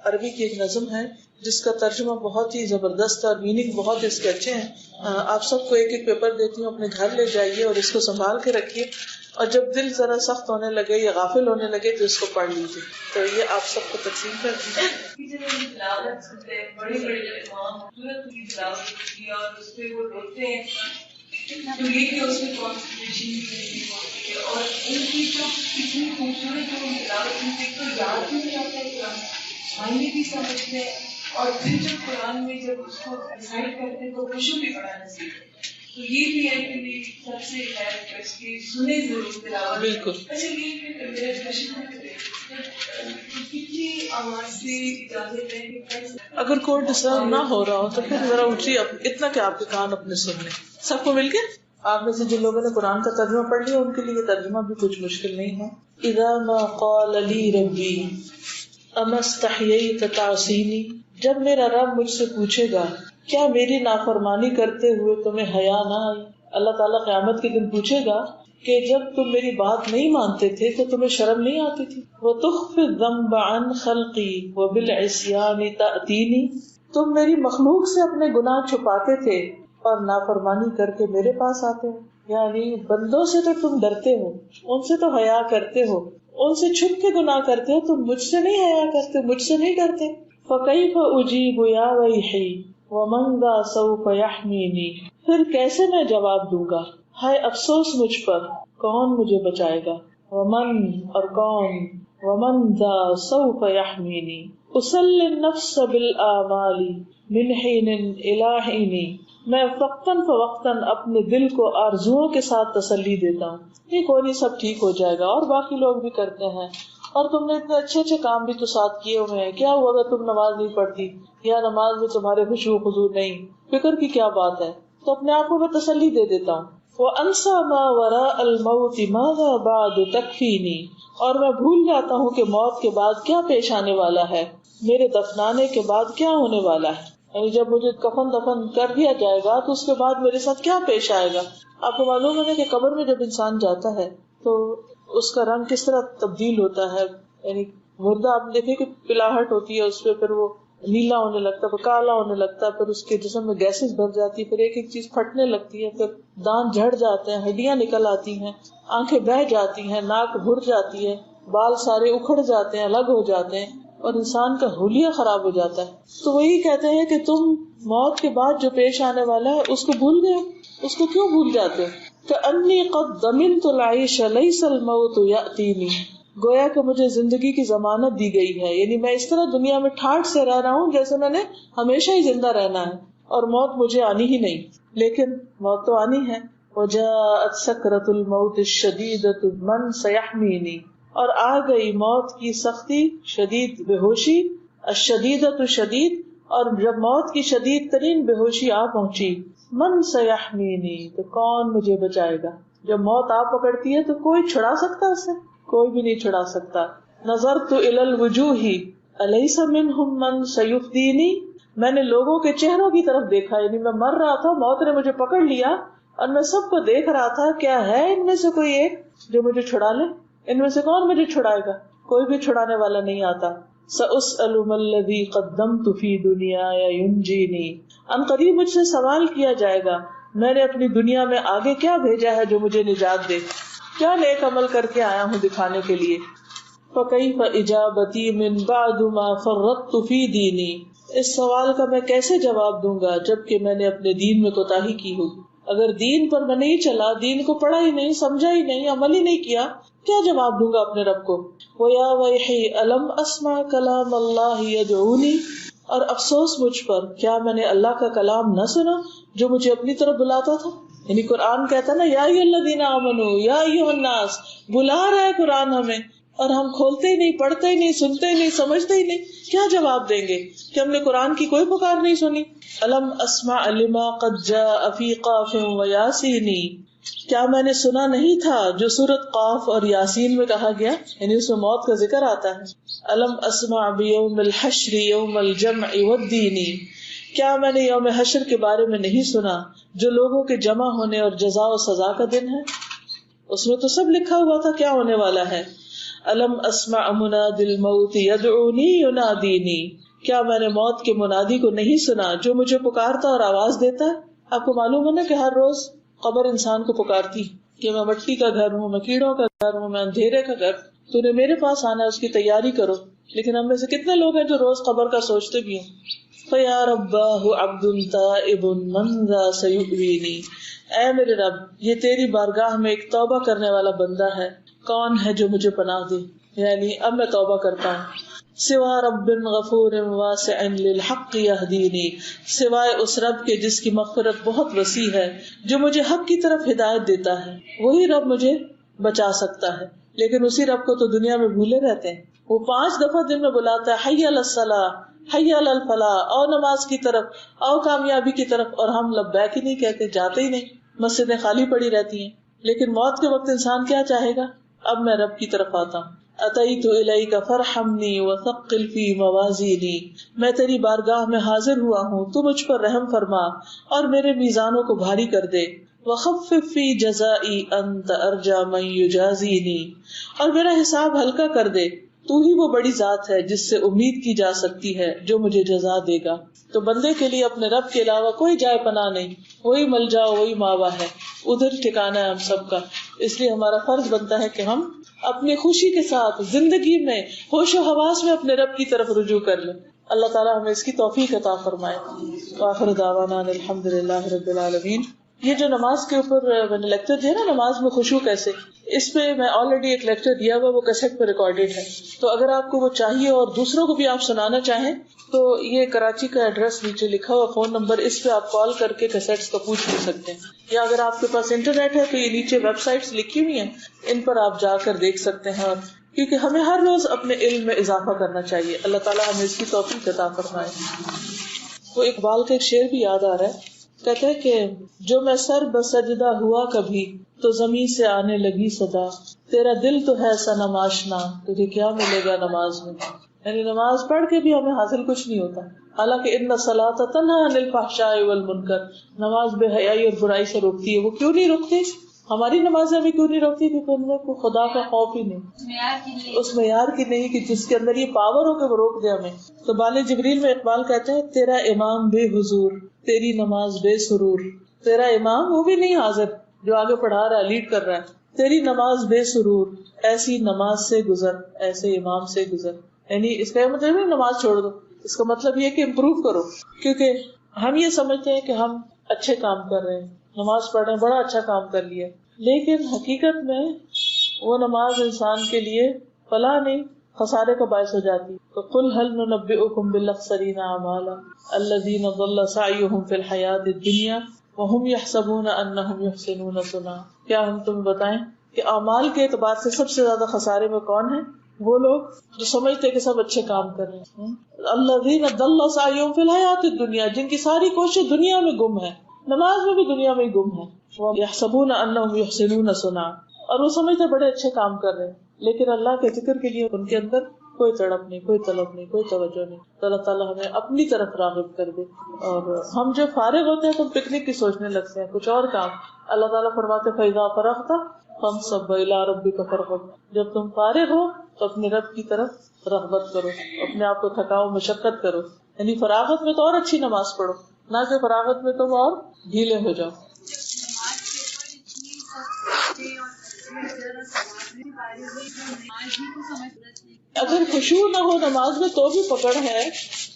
عربی کی ایک نظم ہے جس کا ترجمہ بہت ہی زبردست اور میننگ بہت اس کے اچھے ہیں. آپ سب کو ایک ایک پیپر دیتی ہوں، اپنے گھر لے جائیے اور اس کو سنبھال کے رکھیے، اور جب دل ذرا سخت ہونے لگے یا غافل ہونے لگے تو اس کو پڑھ لیجیے. تو یہ آپ سب کو تقسیم کر دیجیے. بڑے بڑے اور اس پہ وہ روتے ہیں تو یہ کہ اس میں کانسنٹریشن بھی ہوتی ہے اور ان کی جو کتنی خوبصورت جو تلاوت ان سے تو یاد بھی نہیں آتا ہے قرآن، معنی بھی سمجھتے ہیں اور پھر جب قرآن میں جب اس کو ڈسائڈ کرتے ہیں تو خوشو بھی بڑا نصیب ہے. تو یہ بھی ہے کہ میری سب سے ہے ریکویسٹ کہ سنیں ضرور تلاوت. بالکل. اچھا یہ کہ میرا ڈسکشن کتنی آواز سے اجازت ہے کہ اگر کوئی ڈسٹرب نہ ہو رہا ہو تو پھر ذرا اٹھیے، اتنا کہ آپ کے کان اپنے سن لیں. سب کو مل کے آپ میں سے جن لوگوں نے قرآن کا ترجمہ پڑھ لیا ان کے لیے ترجمہ بھی کچھ مشکل نہیں ہے. اذا ما قال لی ربی اما استحییت تعصینی، جب میرا رب مجھ سے پوچھے گا کیا میری نافرمانی کرتے ہوئے تمہیں حیا نہ آئی. اللہ تعالیٰ قیامت کے دن پوچھے گا کہ جب تم میری بات نہیں مانتے تھے تو تمہیں شرم نہیں آتی تھی. وَتُخْفِ الذَّنبَ عَنْ خَلْقِي وَبِالْعِصْيَانِ تَأْتِينِي، تم میری مخلوق سے اپنے گناہ چھپاتے تھے اور نافرمانی کر کے میرے پاس آتے ہو. یعنی بندوں سے تو تم ڈرتے ہو، ان سے تو حیا کرتے ہو، ان سے چھپ کے گناہ کرتے ہو، تم مجھ سے نہیں حیا کرتے، مجھ سے نہیں ڈرتے. فَكَيْفَ أُجِيبُ يَا وَيْحِي وَمَنْ ذَا سَوْفَ يَحْمِينِي، پھر کیسے میں جواب دوں گا، ہائے افسوس مجھ پر، کون مجھے بچائے گا. ومن، اور کون، ومن ذا سوف یحمینی. اسلی النفس بالآمال من حین الی حین، میں وقتاً فوقتاً اپنے دل کو آرزوؤں کے ساتھ تسلی دیتا ہوں. یہ کوئی نہیں، سب ٹھیک ہو جائے گا، اور باقی لوگ بھی کرتے ہیں، اور تم نے اتنے اچھے اچھے کام بھی تو ساتھ کیے ہوئے ہیں، کیا ہوا اگر تم نماز نہیں پڑھتی یا نماز میں تمہارے خشوع خضوع نہیں، فکر کی کیا بات ہے. تو اپنے آپ کو میں تسلی دے دیتا ہوں. وَأَنْسَى مَا وَرَاءَ الْمَوْتِ مَاذَا بَعْدُ تَكْفِينِي، اور میں بھول جاتا ہوں کہ موت کے بعد کیا پیش آنے والا ہے، میرے دفنانے کے بعد کیا ہونے والا ہے. یعنی جب مجھے کفن دفن کر دیا جائے گا تو اس کے بعد میرے ساتھ کیا پیش آئے گا. آپ کو معلوم ہے کہ قبر میں جب انسان جاتا ہے تو اس کا رنگ کس طرح تبدیل ہوتا ہے. یعنی مردہ آپ دیکھیں کہ پلاہٹ ہوتی ہے اس پہ، پھر وہ نیلا ہونے لگتا ہے، پھر کالا ہونے لگتا ہے، پھر اس کے جسم میں گیسز بھر جاتی ہے، پھر ایک ایک چیز پھٹنے لگتی ہے، پھر دانت جھڑ جاتے ہیں، ہڈیاں نکل آتی ہیں، آنکھیں بہہ جاتی ہیں، ناک بھر جاتی ہے. بال سارے اکھڑ جاتے ہیں، الگ ہو جاتے ہیں اور انسان کا حلیہ خراب ہو جاتا ہے۔ تو وہی کہتے ہیں کہ تم موت کے بعد جو پیش آنے والا ہے اس کو بھول گئے، اس کو کیوں بھول جاتے ہو؟ کأنی قد ضمنت العیش لیس الموت یأتینی، گویا کہ مجھے زندگی کی ضمانت دی گئی ہے، یعنی میں اس طرح دنیا میں ٹھاٹھ سے رہ رہا ہوں جیسے میں نے ہمیشہ ہی زندہ رہنا ہے اور موت مجھے آنی ہی نہیں، لیکن موت تو آنی ہے۔ وجاءت سکرۃ الموت الشدیدۃ من سیحمینی، اور آ گئی موت کی سختی، شدید بے ہوشی، الشدیدۃ شدید، اور جب موت کی شدید ترین بے ہوشی آ پہنچی، من سیحمینی، تو کون مجھے بچائے گا؟ جب موت آ پکڑتی ہے تو کوئی چھڑا سکتا اسے؟ کوئی بھی نہیں چھڑا سکتا۔ نظرت الی الوجوہ الیس منہم من سیفدینی، میں نے لوگوں کے چہروں کی طرف دیکھا، یعنی میں مر رہا تھا، موت نے مجھے پکڑ لیا اور میں سب کو دیکھ رہا تھا، کیا ہے ان میں سے کوئی ایک جو مجھے چھڑا لے؟ ان میں سے کون مجھے چھڑائے گا؟ کوئی بھی چھڑانے والا نہیں آتا۔ سأسأل ما الذی قدمت فی دنیایا ینجینی، ان قریب مجھ سے سوال کیا جائے گا میں نے اپنی دنیا میں آگے کیا بھیجا ہے جو مجھے نجات دے، کیا نیک عمل کر کے آیا ہوں دکھانے کے لیے۔ فکیف اجابتی من بعد ما فرطت فی دینی، اس سوال کا میں کیسے جواب دوں گا جبکہ میں نے اپنے دین میں کوتاہی کی ہوگی؟ اگر دین پر میں نہیں چلا، دین کو پڑھا ہی نہیں، سمجھا ہی نہیں، عمل ہی نہیں کیا، کیا جواب دوں گا اپنے رب کو؟ وَيَا وَيْحِي أَلَمْ أَسْمَعْ كَلَامَ اللَّهِ يَدْعُونِي، اور افسوس مجھ پر، کیا میں نے اللہ کا کلام نہ سنا جو مجھے اپنی طرف بلاتا تھا؟ یعنی قرآن کہتا نا یا ایھا الذین آمنوا یا ایھا الناس، بلا رہا ہے قرآن ہمیں، اور ہم کھولتے ہی نہیں، پڑھتے ہی نہیں، سنتے ہی نہیں، سمجھتے ہی نہیں، کیا جواب دیں گے کہ ہم نے قرآن کی کوئی پکار نہیں سنی؟ الم اسمع لما قد جاء فی قاف و یاسین، کیا میں نے سنا نہیں تھا جو سورۃ قاف اور یاسین میں کہا گیا، یعنی اس میں موت کا ذکر آتا ہے۔ الم اسمع بیوم الحشر یوم الجمع والدین، کیا میں نے یوم حشر کے بارے میں نہیں سنا جو لوگوں کے جمع ہونے اور جزا و سزا کا دن ہے؟ اس میں تو سب لکھا ہوا تھا کیا ہونے والا ہے۔ الم اسمع منادی الموت یدعونی ینادینی، کیا میں نے موت کے منادی کو نہیں سنا جو مجھے پکارتا اور آواز دیتا ہے؟ آپ کو معلوم ہے نا کہ ہر روز قبر انسان کو پکارتی کہ میں مٹی کا گھر ہوں، میں کیڑوں کا گھر ہوں، میں اندھیرے کا گھر، تو نے میرے پاس آنا ہے، اس کی تیاری کرو۔ لیکن ہم میں سے کتنے لوگ ہیں جو روز قبر کا سوچتے بھی ہیں؟ فیا رباہ عبد تائب من ذا سیؤوینی، اے میرے رب یہ تیری بارگاہ میں ایک توبہ کرنے والا بندہ ہے، کون ہے جو مجھے پناہ دے؟ یعنی اب میں توبہ کرتا ہوں۔ سوا رب غفور واسع للحق یہدینی، سوائے اس رب کے جس کی مغفرت بہت وسیع ہے، جو مجھے حق کی طرف ہدایت دیتا ہے، وہی رب مجھے بچا سکتا ہے۔ لیکن اسی رب کو تو دنیا میں بھولے رہتے ہیں۔ وہ 5 دفعہ دن میں بلاتا ہے حی علی الصلاۃ، حی علی الفلاح، او نماز کی طرف، او کامیابی کی طرف، اور ہم لبیک ہی نہیں کہتے، جاتے ہی نہیں، مسجدیں خالی پڑی رہتی ہیں۔ لیکن موت کے وقت انسان کیا چاہے گا؟ اب میں رب کی طرف آتا ہوں۔ اتیت الیک فرحمنی وثقل فی موازینی، میں تیری بارگاہ میں حاضر ہوا ہوں، تو مجھ پر رحم فرما اور میرے میزانوں کو بھاری کر دے۔ وخفف فی جزائی انت ارجا من یجازینی، اور میرا حساب ہلکا کر دے، تو ہی وہ بڑی ذات ہے جس سے امید کی جا سکتی ہے جو مجھے جزا دے گا۔ تو بندے کے لیے اپنے رب کے علاوہ کوئی جائے پناہ نہیں، وہی ملجا وہی ماوا ہے، ادھر ٹھکانا ہے ہم سب کا۔ اس لیے ہمارا فرض بنتا ہے کہ ہم اپنی خوشی کے ساتھ زندگی میں ہوش و حواس میں اپنے رب کی طرف رجوع کر لیں۔ اللہ تعالیٰ ہمیں اس کی توفیق عطا فرمائے۔ وآخر دعوانا الحمدللہ رب العالمین۔ یہ جو نماز کے اوپر میں نے لیکچر دیا نا، نماز میں خشوع کیسے، اس پہ میں آلریڈی ایک لیکچر دیا ہوا، وہ کیسٹ پہ ریکارڈیڈ ہے، تو اگر آپ کو وہ چاہیے اور دوسروں کو بھی آپ سنانا چاہیں تو یہ کراچی کا ایڈریس نیچے لکھا ہوا، فون نمبر، اس پہ آپ کال کر کے کیسٹس کا پوچھ بھی سکتے ہیں، یا اگر آپ کے پاس انٹرنیٹ ہے تو یہ نیچے ویب سائٹس لکھی ہوئی ہیں، ان پر آپ جا کر دیکھ سکتے ہیں۔ اور کیونکہ ہمیں ہر روز اپنے علم میں اضافہ کرنا چاہیے، اللہ تعالیٰ ہمیں اس کی توفیق عطا فرمائے۔ وہ اقبال کا ایک شعر بھی یاد آ رہا ہے، کہتے ہیں کہ جو میں سر بسجدہ ہوا کبھی تو زمین سے آنے لگی صدا، تیرا دل تو ہے صنم آشنا، تجھے کیا ملے گا نماز میں؟ یعنی نماز پڑھ کے بھی ہمیں حاصل کچھ نہیں ہوتا، حالانکہ ان الصلاۃ تنہی عن الفحشاء والمنکر، نماز بے حیائی اور برائی سے روکتی ہے۔ وہ کیوں نہیں روکتی؟ ہماری نمازیں بھی کیوں نہیں روکتی؟ کیونکہ ان میں کوئی خدا کا خوف ہی نہیں، اس معیار کی نہیں کہ جس کے اندر یہ پاور ہو کہ وہ روک دے ہمیں۔ تو بال جبریل میں اقبال کہتے ہیں تیرا امام بے حضور، تیری نماز بے سرور، تیرا امام وہ بھی نہیں حاضر جو آگے پڑھا رہا ہے، لیڈ کر رہا ہے، تیری نماز بے سرور، ایسی نماز سے گزر، ایسے امام سے گزر. یعنی اس کا مطلب نہیں نماز چھوڑ دو، اس کا مطلب یہ کہ امپروو کرو. کیونکہ ہم یہ سمجھتے ہیں کہ ہم اچھے کام کر رہے ہیں، نماز پڑھ رہے ہیں، بڑا اچھا کام کر لیا، لیکن حقیقت میں وہ نماز انسان کے لیے فلاح نہیں، خسارے کا باعث ہو جاتی. تو قل هل ننبئكم بالاخسرین اعمالا الذین ضل سعیهم فی الحیاۃ الدنیا وهم یحسبون انهم یحسنون صنعا. کیا ہم تمہیں بتائیں کہ اعمال کے اعتبار سے سب سے زیادہ خسارے میں کون ہیں؟ وہ لوگ جو سمجھتے کہ سب اچھے کام کر رہے ہیں. الذین ضل سعیهم فی الحیاۃ الدنیا، جن کی ساری کوشش دنیا میں گم ہے، نماز میں بھی دنیا میں ہی گم ہے. یحسبون انهم یحسنون صنعا، اور وہ سمجھتے بڑے اچھے کام کر رہے ہیں، لیکن اللہ کے ذکر کے لیے ان کے اندر کوئی تڑپ نہیں، کوئی طلب نہیں، کوئی توجہ نہیں. تو اللہ تعالیٰ ہمیں اپنی طرف راغب کر دے. اور ہم جو فارغ ہوتے ہیں تو پکنک کی سوچنے لگتے ہیں، کچھ اور کام. اللہ تعالیٰ فرماتے فَإِذَا فَرَغْتَ فَانصَبْ وَإِلَىٰ رَبِّكَ فَارْغَب، جب تم فارغ ہو تو اپنے رب کی طرف رغبت کرو، اپنے آپ کو تھکاؤ، مشقت کرو. یعنی فراغت میں تو اور اچھی نماز پڑھو، نہ کہ فراغت میں تم اور ڈھیلے ہو جاؤ. اگر خشوع نہ ہو نماز میں تو بھی پکڑ ہے،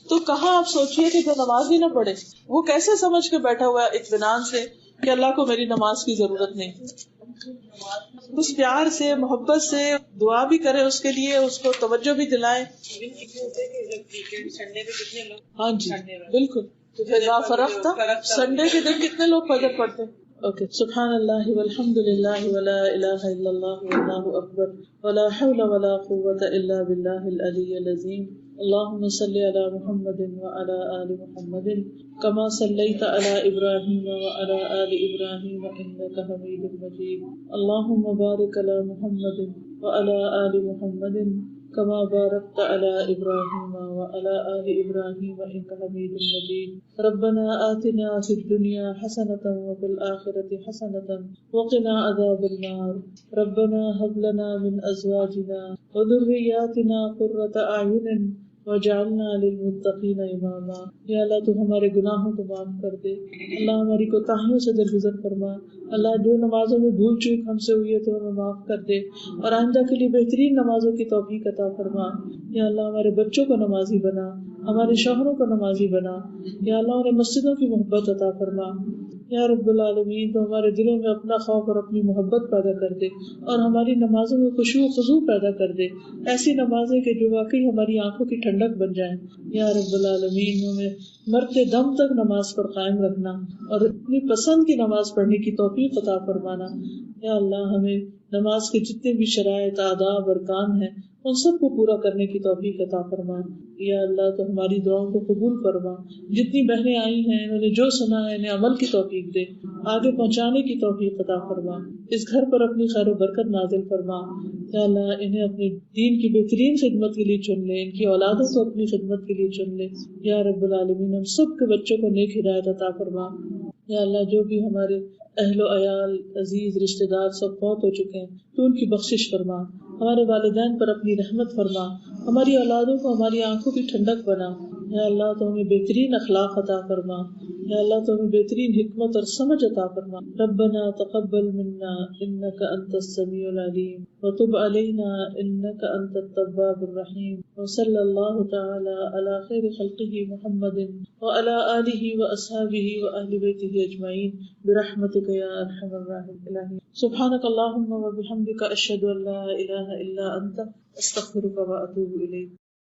تو کہاں آپ سوچیے کہ جو نماز ہی نہ پڑھے وہ کیسے سمجھ کے بیٹھا ہوا ہے اطمینان سے کہ اللہ کو میری نماز کی ضرورت نہیں. اس پیار سے، محبت سے دعا بھی کرے اس کے لیے، اس کو توجہ بھی دلائیں. ہاں جی بالکل. فرق تھا سنڈے کے دن کتنے لوگ فجر پڑھتے ہیں. اوکے. سبحان اللہ والحمد للہ ولا الہ الا اللہ واللہ اکبر ولا حول ولا قوة الا باللہ العلی العظیم. اللہم صلی علی محمد وعلی آل محمد کما صلیت علی ابراہیم وعلی آل ابراہیم انک حمید مجید. اللہم بارک علی محمد وعلی آل محمد کما بارکت علی ابراہیم وعلی آل ابراہیم انک حمید مجید. ربنا آتنا فی الدنیا حسنۃ وفی الآخرۃ حسنۃ وقنا عذاب النار. ربنا هب لنا من ازواجنا وذریاتنا قرۃ اعین وجعلنا للمتقین اماما. یا اللہ تو ہمارے گناہوں کو معاف کر دے، اللہ ہماری کوتاہیوں سے درگزر فرما. اللہ جو نمازوں میں بھول چوک ہم سے ہوئی ہے تو ہمیں معاف کر دے، اور آئندہ کے لیے بہترین نمازوں کی توفیق عطا فرما. یا اللہ ہمارے بچوں کو نمازی بنا، ہمارے شوہروں کو نمازی بنا. یا اللہ انہیں مسجدوں کی محبت عطا فرما. یا رب العالمین تو ہمارے دلوں میں اپنا خوف اور اپنی محبت پیدا کر دے، اور ہماری نمازوں میں خشوع و خضوع پیدا کر دے، ایسی نمازیں کہ جو واقعی ہماری آنکھوں کی ٹھنڈک بن جائیں. یا رب العالمین ہمیں مرتے دم تک نماز پر قائم رکھنا اور اپنی پسند کی نماز پڑھنے کی توفیق عطا فرمانا. یا اللہ ہمیں نماز کے جتنے بھی شرائط، آداب اور ارکان ہیں ان سب کو پورا کرنے کی توفیق عطا فرما. یا اللہ تو ہماری دعاؤں کو قبول فرما. جتنی بہنیں آئی ہیں انہوں نے جو سنا ہے انہیں عمل کی توفیق دے، آگے پہنچانے کی توفیق عطا فرما. اس گھر پر اپنی خیر و برکت نازل فرما. یا اللہ انہیں اپنے دین کی بہترین خدمت کے لیے چن لے، ان کی اولادوں کو اپنی خدمت کے لیے چن لے. یا رب العالمین ہم سب کے بچوں کو نیک ہدایت عطا فرما. یا اللہ جو بھی ہمارے اہل و عیال، عزیز رشتہ دار سب فوت ہو چکے ہیں تو ان کی بخشش فرما. ہمارے والدین پر اپنی رحمت فرما. ہماری اولادوں کو ہماری آنکھوں کی ٹھنڈک بنا. یا اللہ تو ہمیں بہترین اخلاق عطا فرما. یا اللہ تو ہمیں بہترین حکمت اور سمجھ عطا فرما. ربنا تقبل منا انك انت السميع العليم وتب علينا انك انت التواب الرحيم. وصلى الله تعالى على خير خلقه محمد وعلى آله واصحابه واهل بيته اجمعين برحمتك يا ارحم الراحمين. سبحانك اللهم وبحمدك اشهد ان لا اله الا انت استغفرك واتوب اليك.